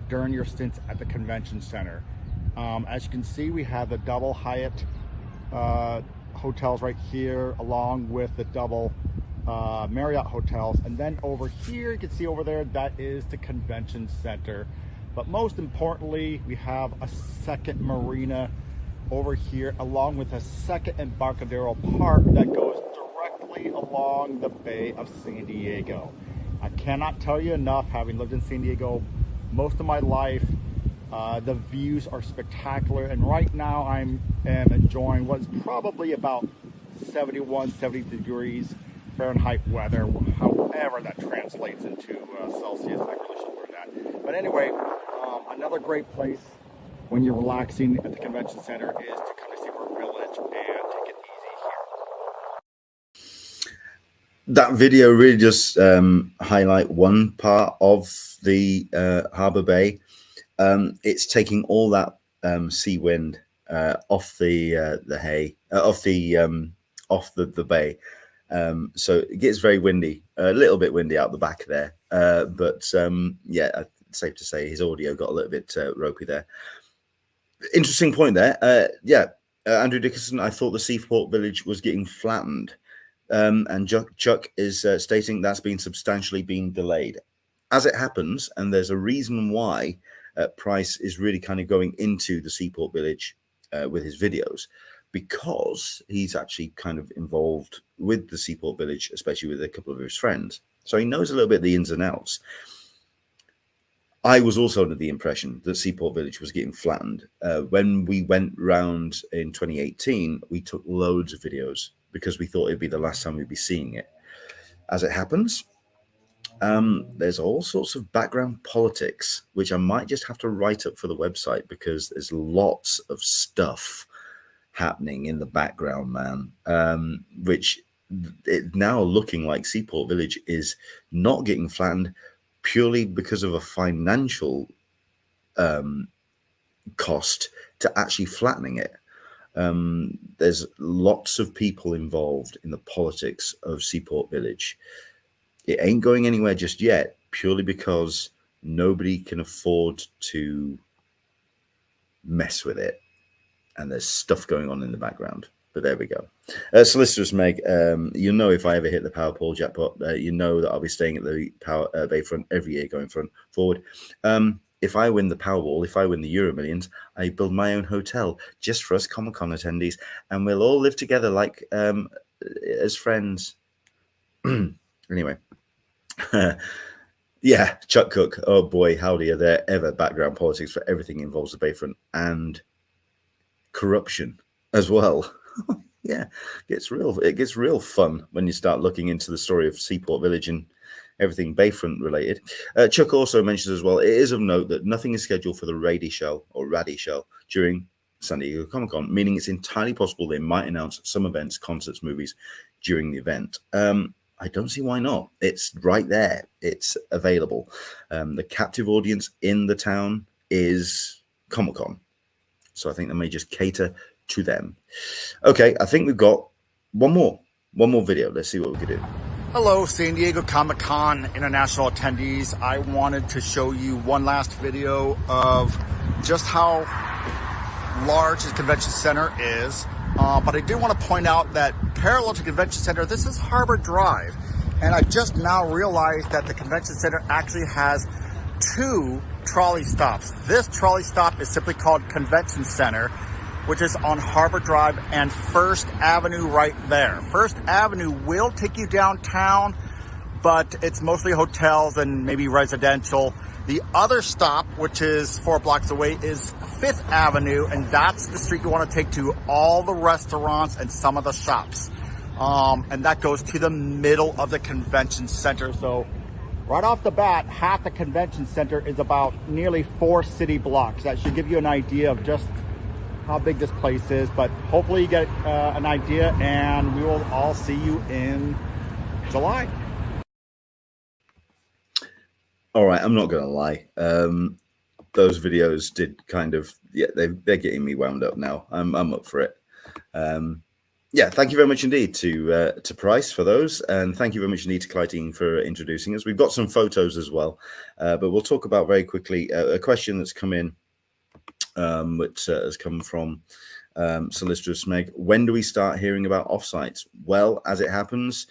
during your stints at the convention center. As you can see, we have the double Hyatt hotels right here, along with the double Marriott hotels. And then over here, you can see over there, that is the convention center. But most importantly, we have a second marina over here, along with a second Embarcadero Park that goes directly along the Bay of San Diego. I cannot tell you enough, having lived in San Diego most of my life, the views are spectacular, and right now I am enjoying what's probably about 71, 70 degrees Fahrenheit weather, however that translates into Celsius. I really should learn that. But anyway, another great place when you're relaxing at the convention center is to come to Seaport Village and take it easy here. That video really just highlight one part of the Harbor Bay. It's taking all that sea wind off the hay, off the bay. So it gets very windy, a little bit windy out the back there. But yeah, safe to say his audio got a little bit ropey there. Interesting point there. Yeah, Andrew Dickinson, I thought the Seaport Village was getting flattened. And Chuck is stating that's been substantially delayed. As it happens, and there's a reason why Price is really kind of going into the Seaport Village with his videos, because he's actually kind of involved with the Seaport Village, especially with a couple of his friends. So he knows a little bit of the ins and outs. I was also under the impression that Seaport Village was getting flattened. When we went round in 2018, we took loads of videos because we thought it'd be the last time we'd be seeing it. As it happens, there's all sorts of background politics, which I might just have to write up for the website, because there's lots of stuff happening in the background, man, which it now looking like Seaport Village is not getting flattened purely because of a financial cost to actually flattening it. There's lots of people involved in the politics of Seaport Village. It ain't going anywhere just yet, purely because nobody can afford to mess with it. And there's stuff going on in the background. But there we go. Solicitors Meg, you'll know if I ever hit the Powerball jackpot, you know that I'll be staying at the Bayfront every year going forward. If I win the Powerball, if I win the Euro Millions, I build my own hotel just for us Comic-Con attendees, and we'll all live together like as friends. Anyway. Yeah, Chuck Cook. Oh boy, howdy are there ever background politics for everything involves the Bayfront and corruption as well. Yeah, it gets real fun when you start looking into the story of Seaport Village and everything Bayfront related. Chuck also mentions as well, it is of note that nothing is scheduled for the Raddy Shell during San Diego Comic-Con, meaning it's entirely possible they might announce some events, concerts, movies during the event. I don't see why not. It's right there. It's available. The captive audience in the town is Comic-Con. So I think they may just cater to them. Okay, I think we've got one more video. Let's see what we can do. Hello, San Diego Comic-Con international attendees. I wanted to show you one last video of just how large the convention center is. But I did want to point out that parallel to Convention Center, this is Harbor Drive. And I just now realized that the Convention Center actually has 2 trolley stops. This trolley stop is simply called Convention Center, which is on Harbor Drive and First Avenue right there. First Avenue will take you downtown, but it's mostly hotels and maybe residential. The other stop, which is 4 blocks away, is 5th Avenue, and that's the street you want to take to all the restaurants and some of the shops. And that goes to the middle of the convention center. So right off the bat, half the convention center is about nearly 4 city blocks. That should give you an idea of just how big this place is, but hopefully you get an idea, and we will all see you in July. All right, I'm not going to lie. Those videos did kind of, yeah, they're getting me wound up now. I'm up for it. Yeah, thank you very much indeed to Price for those, and thank you very much indeed to Clytine for introducing us. We've got some photos as well, but we'll talk about very quickly a question that's come in, which has come from Solicitor Smeg. When do we start hearing about offsites? Well, as it happens,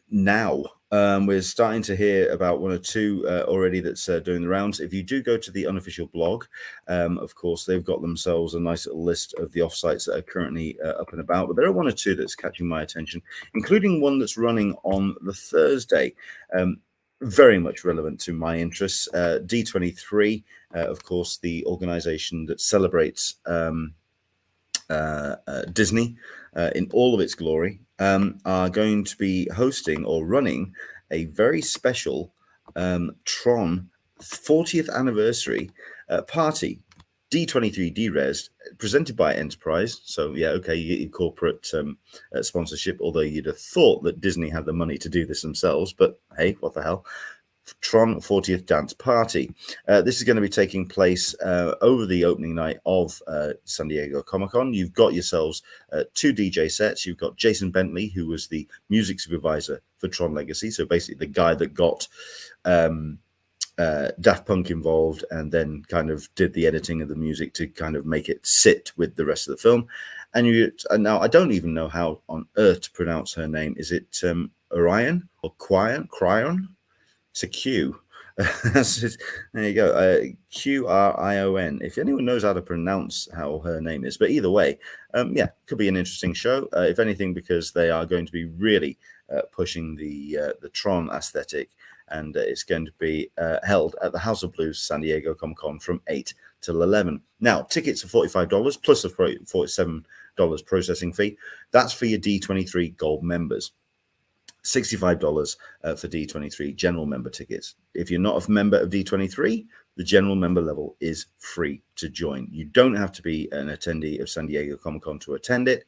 now. We're starting to hear about 1 or 2 already that's doing the rounds. If you do go to the unofficial blog, of course, they've got themselves a nice little list of the offsites that are currently up and about. But there are 1 or 2 that's catching my attention, including one that's running on the Thursday. Very much relevant to my interests. D23, of course, the organization that celebrates Disney in all of its glory, are going to be hosting or running a very special Tron 40th anniversary party, D23 D-Res, presented by Enterprise. So yeah, okay, you get your corporate sponsorship, although you'd have thought that Disney had the money to do this themselves, but hey, what the hell. Tron 40th Dance Party. This is going to be taking place over the opening night of San Diego Comic-Con. You've got yourselves 2 DJ sets. You've got Jason Bentley, who was the music supervisor for Tron Legacy, so basically the guy that got Daft Punk involved and then kind of did the editing of the music to kind of make it sit with the rest of the film. And now I don't even know how on earth to pronounce her name. Is it Orion or Cryon? It's a Q. There you go. Q-R-I-O-N. If anyone knows how to pronounce how her name is. But either way, yeah, could be an interesting show. If anything, because they are going to be really pushing the Tron aesthetic. And it's going to be held at the House of Blues San Diego Comic-Con from 8 till 11. Now, tickets are $45 plus a $47 processing fee. That's for your D23 Gold members. $65 for D23 general member tickets. If you're not a member of D23, the general member level is free to join. You don't have to be an attendee of San Diego Comic-Con to attend it.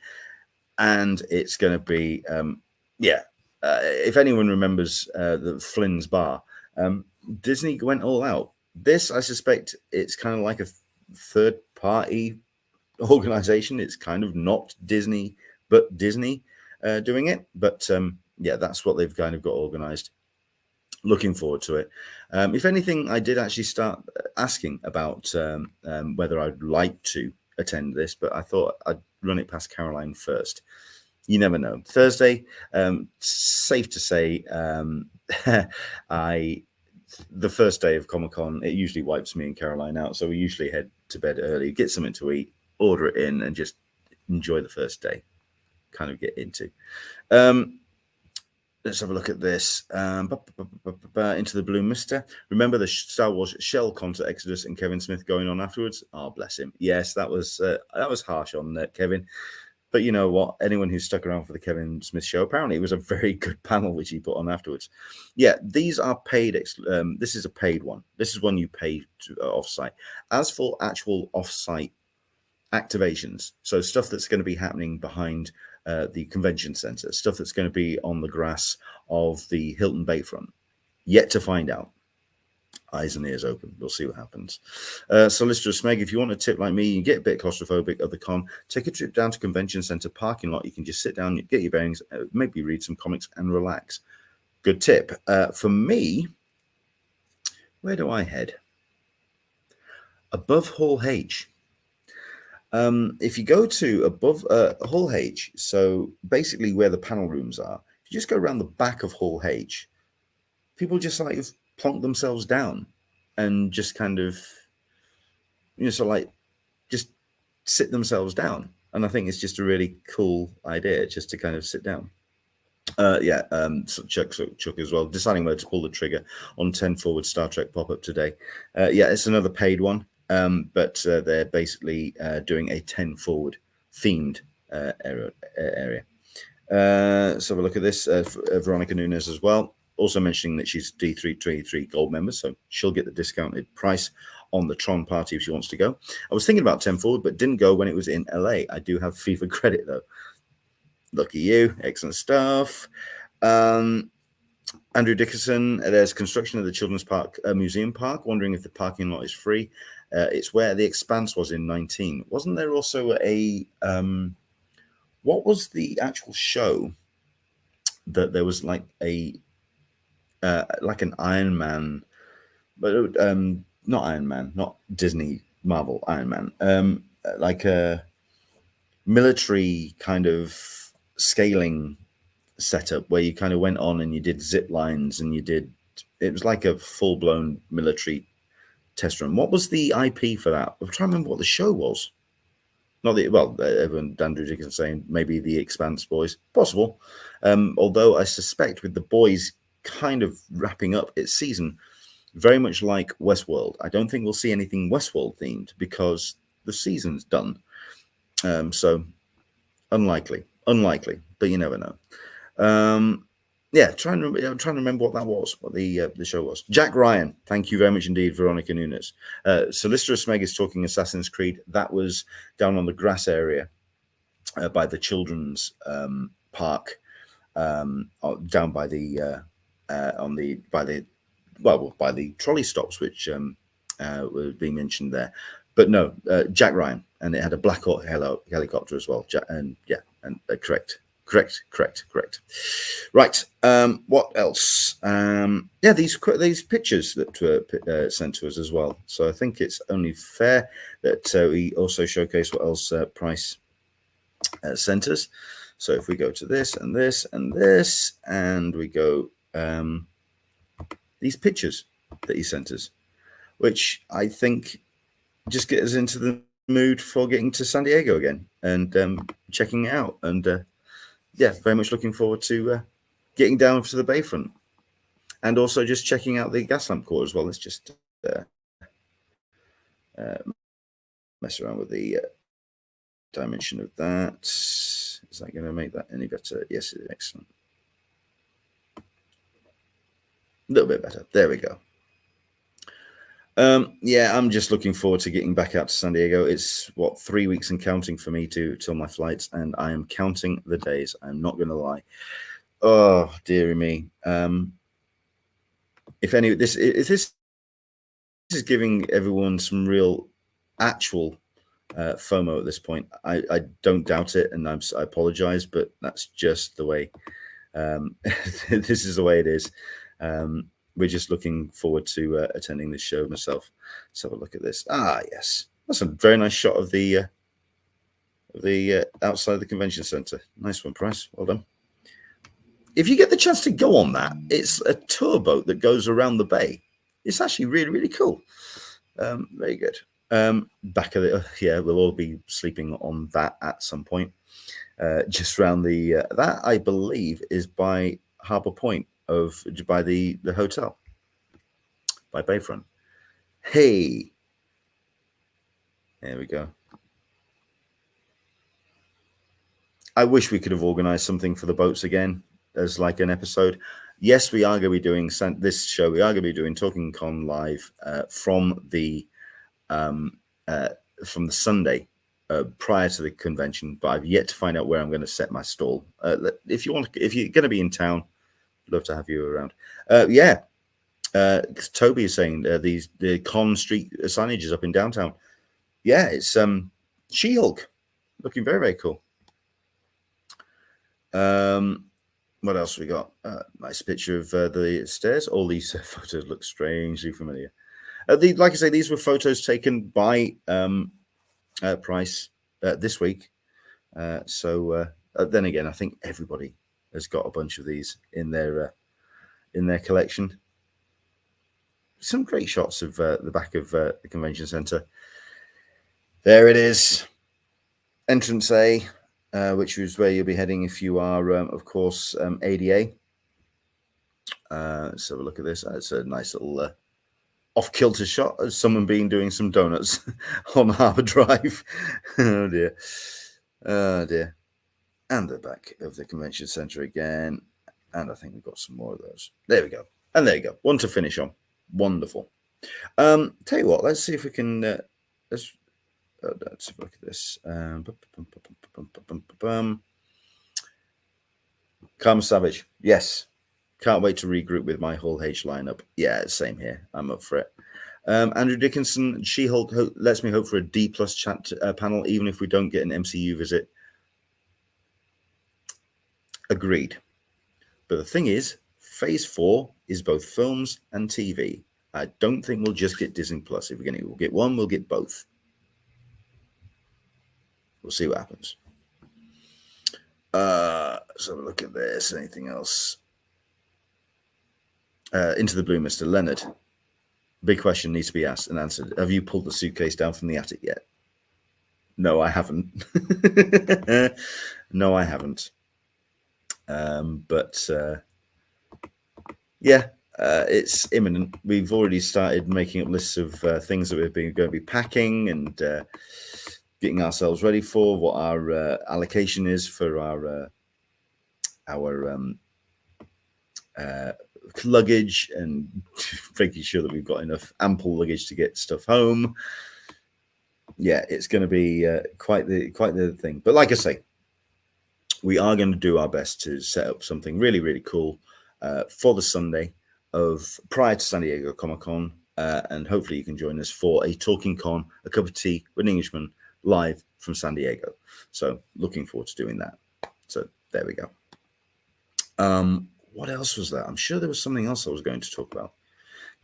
And it's going to be, if anyone remembers the Flynn's Bar, Disney went all out. This, I suspect, it's kind of like a third-party organization. It's kind of not Disney, but Disney doing it. But yeah, that's what they've kind of got organized. Looking forward to it. If anything, I did actually start asking about whether I'd like to attend this, but I thought I'd run it past Caroline first. You never know. Thursday, safe to say, the first day of Comic Con, it usually wipes me and Caroline out. So we usually head to bed early, get something to eat, order it in, and just enjoy the first day. Kind of get into. Let's have a look at this. Into the Blue Mister. Remember the Star Wars Shell concert Exodus and Kevin Smith going on afterwards? Oh, bless him. Yes, that was harsh on Kevin. But you know what? Anyone who's stuck around for the Kevin Smith show, apparently it was a very good panel which he put on afterwards. Yeah, these are paid. This is a paid one. This is one you pay off-site. As for actual off-site activations, so stuff that's going to be happening behind the convention center, stuff that's going to be on the grass of the Hilton Bayfront, yet to find out. Eyes and ears open. We'll see what happens. Solicitor Smeg, if you want a tip like me, you get a bit claustrophobic at the con, take a trip down to convention center parking lot. You can just sit down, get your bearings, maybe read some comics and relax. Good tip. For me, where do I head? Above Hall H. If you go to above Hall H, so basically where the panel rooms are, if you just go around the back of Hall H, people just like plonk themselves down and just kind of, just sit themselves down. And I think it's just a really cool idea just to kind of sit down. So Chuck as well, deciding where to pull the trigger on 10 forward Star Trek pop-up today. It's another paid one, but they're basically doing a 10 forward themed area. So have a look at this. Veronica Nunes as well. Also mentioning that she's D323 Gold member, so she'll get the discounted price on the Tron party if she wants to go. I was thinking about 10 forward, but didn't go when it was in LA. I do have FIFA credit, though. Lucky you. Excellent stuff. Andrew Dickerson, there's construction of the Children's Park Museum Park. Wondering if the parking lot is free. It's where the Expanse was in 19. Wasn't there also a... what was the actual show that there was like a... like an Iron Man, but not Iron Man, not Disney, Marvel Iron Man, like a military kind of scaling setup where you kind of went on and you did zip lines and it was like a full-blown military test run. What was the IP for that? I'm trying to remember what the show was. Everyone, Andrew Dickinson saying maybe the Expanse boys, possible. Although I suspect with the boys kind of wrapping up its season, very much like Westworld, I don't think we'll see anything Westworld themed because the season's done. So unlikely, but you never know. I'm trying to remember what that was, what the show was. Jack Ryan, thank you very much indeed, Veronica Nunes. Solicitor Smeg is talking Assassin's Creed. That was down on the grass area by the children's park, down by the by the trolley stops, which were being mentioned there. But no, Jack Ryan, and it had a Black Hawk helicopter as well. Correct. Right. What else? These pictures that were sent to us as well. So I think it's only fair that we also showcase what else Price sent us. So if we go to this and this and this, and we go these pictures that he sent us, which I think just get us into the mood for getting to San Diego again and checking it out. And very much looking forward to getting down to the Bayfront and also just checking out the Gaslamp Quarter as well. Let's just mess around with the dimension of that. Is that going to make that any better? Yes, it is. Excellent. A little bit better. There we go. I'm just looking forward to getting back out to San Diego. It's 3 weeks and counting for me till my flights, and I am counting the days. I'm not going to lie. Oh, dearie me. If this is giving everyone some real actual FOMO at this point. I don't doubt it, and I apologize, but that's just the way. This is the way it is. We're just looking forward to attending this show myself. Let's have a look at this. Ah, yes, that's a very nice shot of the outside of the convention center. Nice one, Price. Well done. If you get the chance to go on that, it's a tour boat that goes around the bay. It's actually really, really cool. Very good. Back of the yeah, we'll all be sleeping on that at some point. Just around the that I believe is by Harbour Point by the hotel by Bayfront. Hey, there we go. I wish we could have organized something for the boats again as like an episode. Yes, we are going to be doing this show. We are going to be doing Talkin Con live from the Sunday prior to the convention, but I've yet to find out where I'm going to set my stall. If you're going to be in town, I'd love to have you around. Yeah, Toby is saying the Con Street signage is up in downtown. Yeah, it's She-Hulk, looking very, very cool. What else we got? Nice picture of the stairs. All these photos look strangely familiar. Like I say, these were photos taken by Price this week. So then again, I think everybody has got a bunch of these in their collection. Some great shots of the back of the convention center. There it is, entrance A. Which is where you'll be heading if you are, of course, ADA. Let's have a look at this. It's a nice little off-kilter shot of someone doing some donuts on Harbour Drive. Oh, dear. Oh, dear. And the back of the convention centre again. And I think we've got some more of those. There we go. And there you go. One to finish on. Wonderful. Tell you what, let's see if we can... let's have a look at this. Carmen Savage. Yes. Can't wait to regroup with my Hull H lineup. Yeah, same here. I'm up for it. Andrew Dickinson, She-Hulk lets me hope for a D+ chat panel, even if we don't get an MCU visit. Agreed. But the thing is, Phase 4 is both films and TV. I don't think we'll just get Disney+. If we're going to get one, we'll get both. We'll see what happens. So look at this. Anything else? Into the Blue, Mr. Leonard. Big question needs to be asked and answered. Have you pulled the suitcase down from the attic yet? No, I haven't. No, I haven't. But yeah, it's imminent. We've already started making up lists of things that we're going to be packing and getting ourselves ready for, what our allocation is for our luggage, and making sure that we've got enough ample luggage to get stuff home. Yeah, it's going to be quite the thing. But like I say, we are going to do our best to set up something really, really cool for the Sunday of prior to San Diego Comic-Con, and hopefully you can join us for a Talkin Con, a cup of tea with an Englishman, live from San Diego. So looking forward to doing that. So there we go. What else was that? I'm sure there was something else I was going to talk about.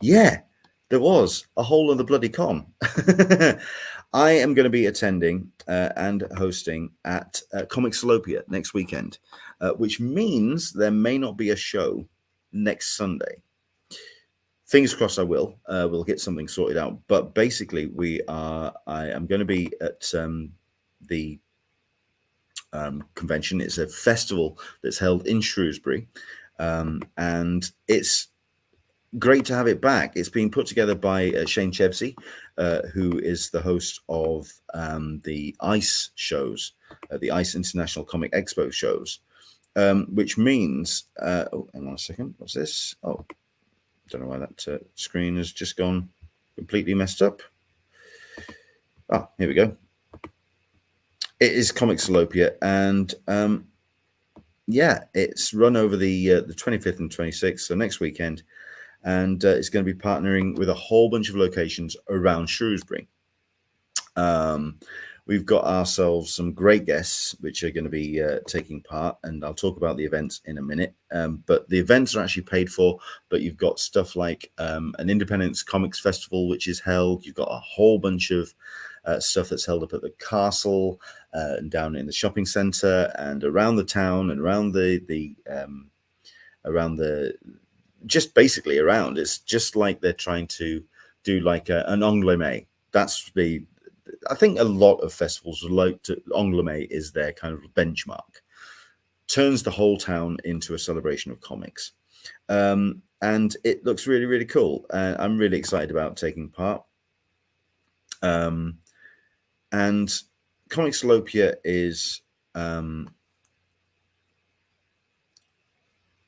Yeah, there was a whole other bloody con. I am going to be attending and hosting at Comics Salopia next weekend, which means there may not be a show next Sunday. Fingers crossed I will. We'll get something sorted out. But basically, I am going to be at the convention. It's a festival that's held in Shrewsbury. And it's great to have it back. It's being put together by Shane Chebsey, who is the host of the ICE shows, the ICE International Comic Expo shows, which means, oh, hang on a second, what's this? Oh, don't know why that screen has just gone completely messed up. Ah, here we go. It is Comics Salopia, and yeah, it's run over the 25th and 26th, so next weekend, and it's going to be partnering with a whole bunch of locations around Shrewsbury. we've got ourselves some great guests which are going to be taking part, and I'll talk about the events in a minute. But the events are actually paid for, but you've got stuff like an Independence Comics Festival which is held. You've got a whole bunch of stuff that's held up at the castle and down in the shopping centre and around the town and around the just basically around. It's just like they're trying to do like an Anglais. That's I think a lot of festivals like to, Anglais is their kind of benchmark. Turns the whole town into a celebration of comics. And it looks really, really cool. I'm really excited about taking part. And Comics Salopia is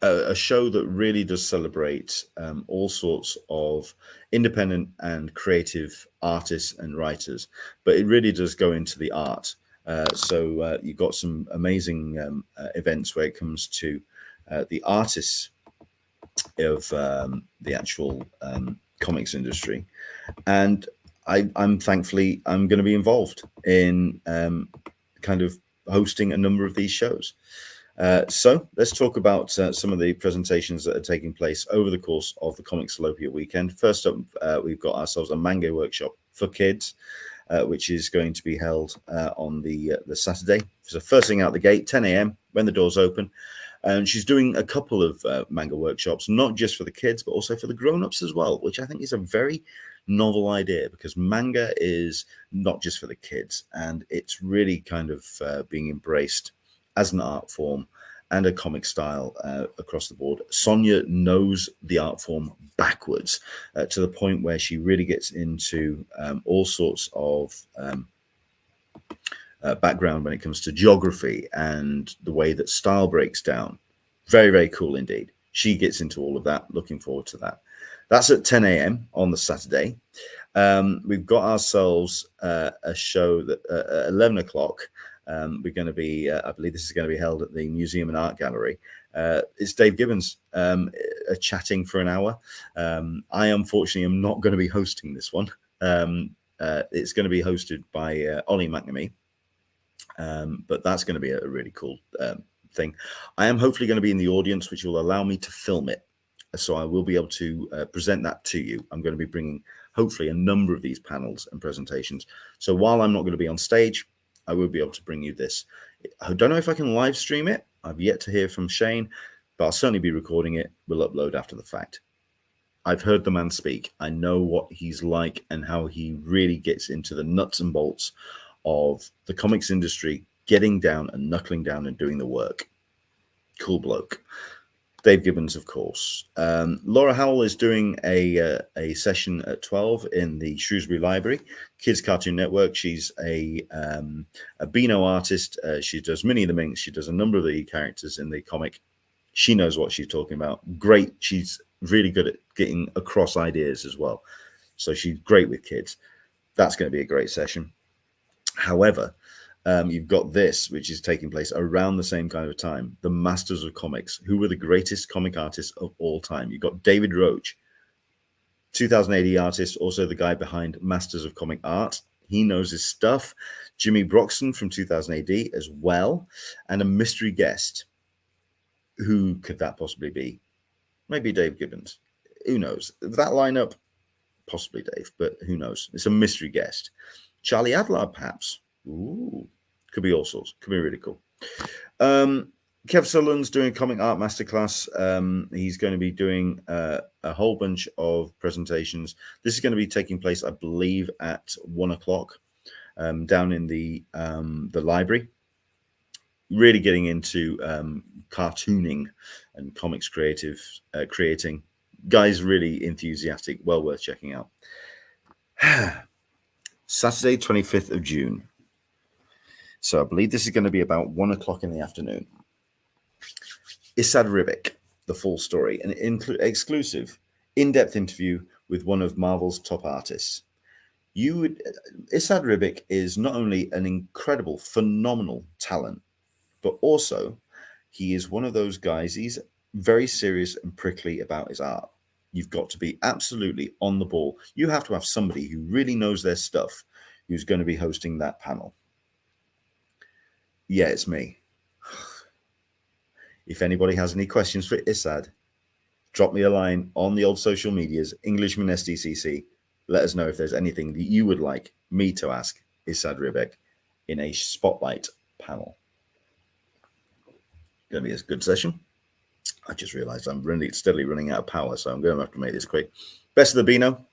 a show that really does celebrate all sorts of independent and creative artists and writers, but it really does go into the art. So you've got some amazing events where it comes to the artists of the actual comics industry. And I'm thankfully, I'm going to be involved in kind of hosting a number of these shows. So let's talk about some of the presentations that are taking place over the course of the Comics Salopia weekend. First up, we've got ourselves a manga workshop for kids, which is going to be held on the Saturday. So first thing out the gate, 10 a.m. when the doors open. And she's doing a couple of manga workshops, not just for the kids, but also for the grown-ups as well, which I think is a very novel idea, because manga is not just for the kids, and it's really kind of being embraced as an art form and a comic style across the board. Sonia knows the art form backwards to the point where she really gets into all sorts of background when it comes to geography and the way that style breaks down. Very, very cool indeed. She gets into all of that. Looking forward to that. That's at 10 a.m. on the Saturday. We've got ourselves a show that at 11 o'clock. We're going to be, I believe this is going to be held at the Museum and Art Gallery. It's Dave Gibbons chatting for an hour. I unfortunately am not going to be hosting this one. It's going to be hosted by Ollie McNamee. But that's going to be a really cool thing. I am hopefully going to be in the audience, which will allow me to film it. So I will be able to present that to you. I'm going to be bringing, hopefully, a number of these panels and presentations. So while I'm not going to be on stage, I will be able to bring you this. I don't know if I can live stream it. I've yet to hear from Shane, but I'll certainly be recording it. We'll upload after the fact. I've heard the man speak. I know what he's like and how he really gets into the nuts and bolts of the comics industry, getting down and knuckling down and doing the work. Cool bloke. Dave Gibbons, of course. Laura Howell is doing a session at 12 in the Shrewsbury Library, Kids Cartoon Network. She's a Beano artist. She does Minnie the Minx. She does a number of the characters in the comic. She knows what she's talking about. Great. She's really good at getting across ideas as well. So she's great with kids. That's going to be a great session. However, you've got this, which is taking place around the same kind of time. The Masters of Comics, who were the greatest comic artists of all time. You've got David Roach, 2000 AD artist, also the guy behind Masters of Comic Art. He knows his stuff. Jimmy Broxton from 2000 AD as well. And a mystery guest. Who could that possibly be? Maybe Dave Gibbons. Who knows? That lineup, possibly Dave, but who knows? It's a mystery guest. Charlie Adler, perhaps. Ooh. Could be all sorts. Could be really cool. Kev Sutherland's doing a comic art masterclass. He's going to be doing a whole bunch of presentations. This is going to be taking place, I believe, at 1 o'clock down in the library. Really getting into cartooning and comics creating. Guy's really enthusiastic. Well worth checking out. Saturday, 25th of June. So I believe this is going to be about 1 o'clock in the afternoon. Isad Ribic, the full story, an exclusive, in-depth interview with one of Marvel's top artists. Isad Ribic is not only an incredible, phenomenal talent, but also he is one of those guys, he's very serious and prickly about his art. You've got to be absolutely on the ball. You have to have somebody who really knows their stuff who's going to be hosting that panel. Yeah, it's me. If anybody has any questions for Isad, drop me a line on the old social medias, Englishman SDCC. Let us know if there's anything that you would like me to ask Isad Ribek in a spotlight panel. Going to be a good session. I just realized I'm really steadily running out of power, so I'm going to have to make this quick. Best of the Beano,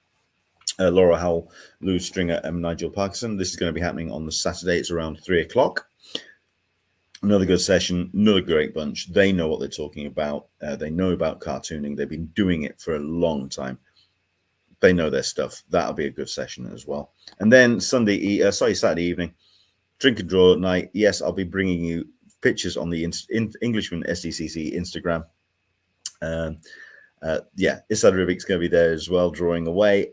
Laura Howell, Lou Stringer, and Nigel Parkinson. This is going to be happening on the Saturday. It's around 3 o'clock. Another good session, another great bunch. They know what they're talking about. They know about cartooning. They've been doing it for a long time. They know their stuff. That'll be a good session as well. And then Saturday evening, drink and draw night. Yes, I'll be bringing you pictures on the Englishman SDCC Instagram. Yeah, Isad Ribik's going to be there as well, drawing away.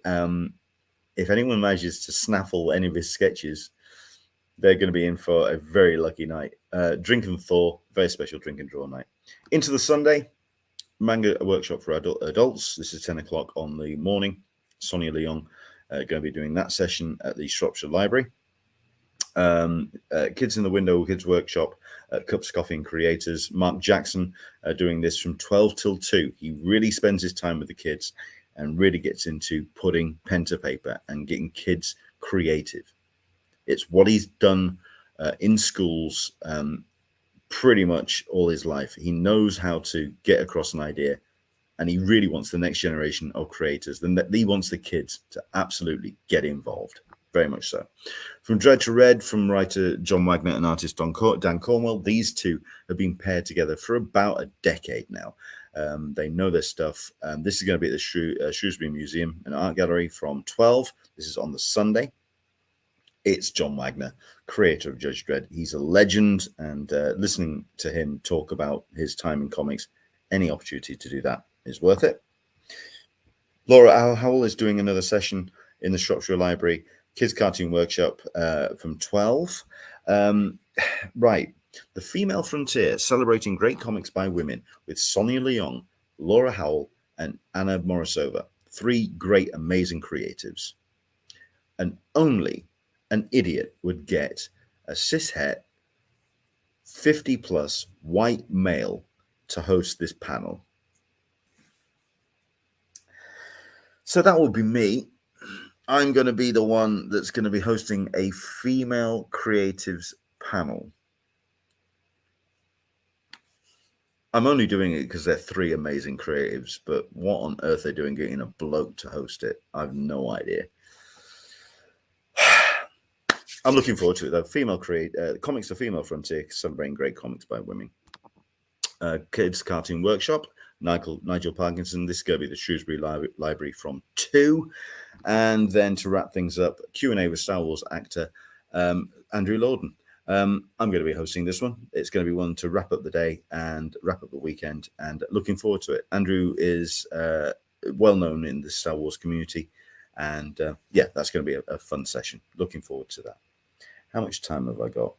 If anyone manages to snaffle any of his sketches, they're going to be in for a very lucky night. Drink and thaw, very special drink and draw night. Into the Sunday, Manga workshop for adults. This is 10 o'clock on the morning. Sonia Leong going to be doing that session at the Shropshire Library. Kids in the Window, Kids Workshop, Cups, Coffee and Creators. Mark Jackson doing this from 12 till 2. He really spends his time with the kids and really gets into putting pen to paper and getting kids creative. It's what he's done in schools pretty much all his life. He knows how to get across an idea, and he really wants the next generation of creators. Then he wants the kids to absolutely get involved. Very much so. From Dread to Red, from writer John Wagner and artist Dan Cornwell, these two have been paired together for about a decade now. They know their stuff. This is going to be at the Shrewsbury Museum and Art Gallery from 12. This is on the Sunday. It's John Wagner, creator of Judge Dredd. He's a legend, and listening to him talk about his time in comics, any opportunity to do that is worth it. Laura Howell is doing another session in the Shropshire Library, Kids Cartoon Workshop from 12. Right. The Female Frontier, celebrating great comics by women with Sonia Leong, Laura Howell, and Anna Morosova. 3 great, amazing creatives. And only an idiot would get a cishet, 50-plus white male to host this panel. So that will be me. I'm going to be the one that's going to be hosting a female creatives panel. I'm only doing it because they're 3 amazing creatives, but what on earth they're doing getting a bloke to host it, I have no idea. I'm looking forward to it, though. Comics The Female Frontier, celebrating great comics by women. Kids Cartoon Workshop, Nigel Parkinson. This is going to be the Shrewsbury Library from 2. And then to wrap things up, Q&A with Star Wars actor Andrew Lorden. I'm going to be hosting this one. It's going to be one to wrap up the day and wrap up the weekend, and looking forward to it. Andrew is well known in the Star Wars community, and yeah, that's going to be a fun session. Looking forward to that. How much time have I got?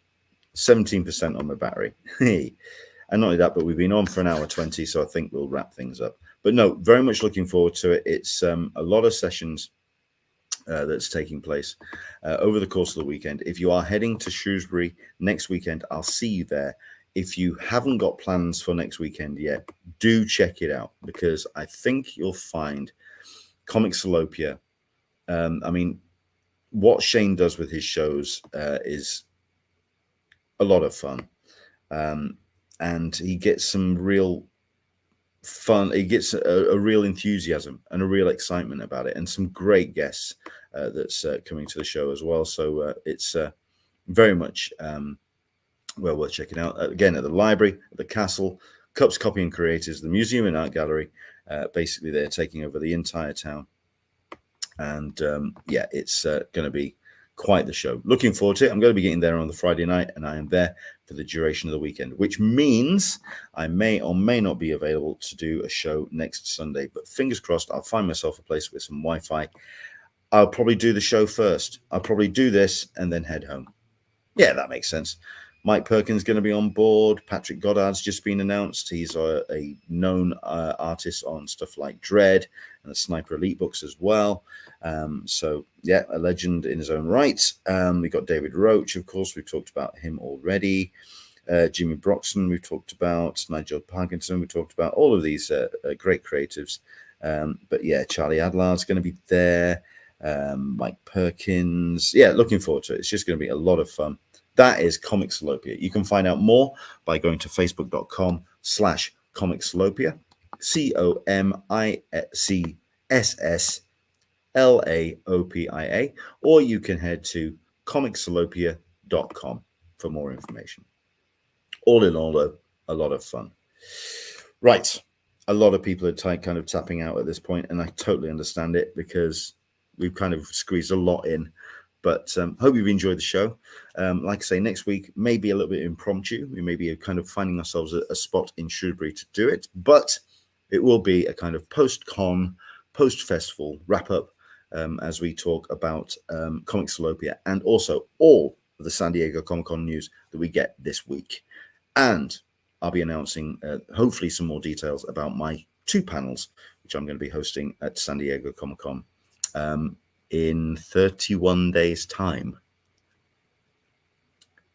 17% on my battery. And not only that, but we've been on for an hour 20, so I think we'll wrap things up. But no, very much looking forward to it. It's a lot of sessions that's taking place over the course of the weekend. If you are heading to Shrewsbury next weekend, I'll see you there. If you haven't got plans for next weekend yet, do check it out, because I think you'll find Comics Salopia. I mean, what Shane does with his shows is a lot of fun. And he gets some real fun. He gets a real enthusiasm and a real excitement about it, and some great guests that's coming to the show as well. So it's very much well worth checking out. Again, at the library, at the castle, Cups, Copy and Creators, the museum and art gallery. Basically, they're taking over the entire town. And yeah, it's going to be quite the show. Looking forward to it. I'm going to be getting there on the Friday night, and I am there for the duration of the weekend, which means I may or may not be available to do a show next Sunday. But fingers crossed, I'll find myself a place with some Wi-Fi. I'll probably do the show first. I'll probably do this and then head home. Yeah, that makes sense. Mike Perkins going to be on board. Patrick Goddard's just been announced. He's a known artist on stuff like Dread and the Sniper Elite books as well. So, yeah, a legend in his own right. We've got David Roach, of course. We've talked about him already. Jimmy Broxton, we've talked about. Nigel Parkinson, we've talked about. All of these great creatives. But, yeah, Charlie Adlard's going to be there. Mike Perkins. Yeah, looking forward to it. It's just going to be a lot of fun. That is Comics Salopia. You can find out more by going to facebook.com/Comics Salopia, COMICSSLAOPIA, or you can head to comicsalopia.com for more information. All in all, though, a lot of fun. Right. A lot of people are kind of tapping out at this point, and I totally understand it because we've kind of squeezed a lot in. But hope you've enjoyed the show. Like I say, next week may be a little bit impromptu. We may be kind of finding ourselves a spot in Shrewsbury to do it. But it will be a kind of post-con, post-festival wrap-up as we talk about Comics Salopia and also all of the San Diego Comic-Con news that we get this week. And I'll be announcing hopefully some more details about my 2 panels, which I'm going to be hosting at San Diego Comic-Con in 31 days' time.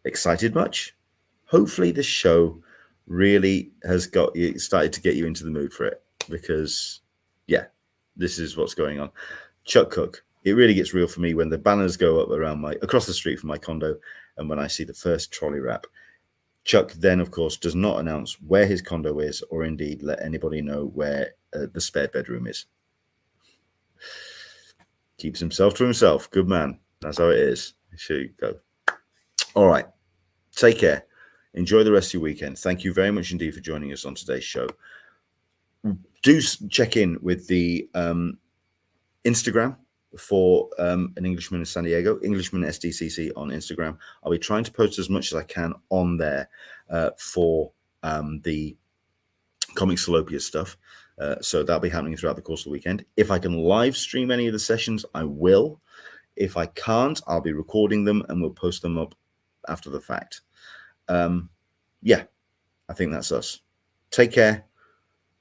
Excited much? Hopefully this show really has got you started to get you into the mood for it, because yeah, this is what's going on. Chuck Cook, it really gets real for me when the banners go up around across the street from my condo, and when I see the first trolley wrap. Chuck then, of course, does not announce where his condo is, or indeed let anybody know where the spare bedroom is. Keeps himself to himself. Good man. That's how it is. Here you go. All right. Take care. Enjoy the rest of your weekend. Thank you very much indeed for joining us on today's show. Do check in with the Instagram for an Englishman in San Diego, Englishman SDCC on Instagram. I'll be trying to post as much as I can on there for the Comics Salopia stuff. So that'll be happening throughout the course of the weekend. If I can live stream any of the sessions, I will. If I can't, I'll be recording them and we'll post them up after the fact. Yeah, I think that's us. Take care.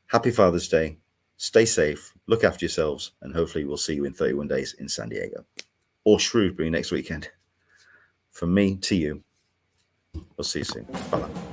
Happy Father's Day. Stay safe. Look after yourselves. And hopefully we'll see you in 31 days in San Diego or Shrewsbury next weekend. From me to you. We'll see you soon. Bye-bye.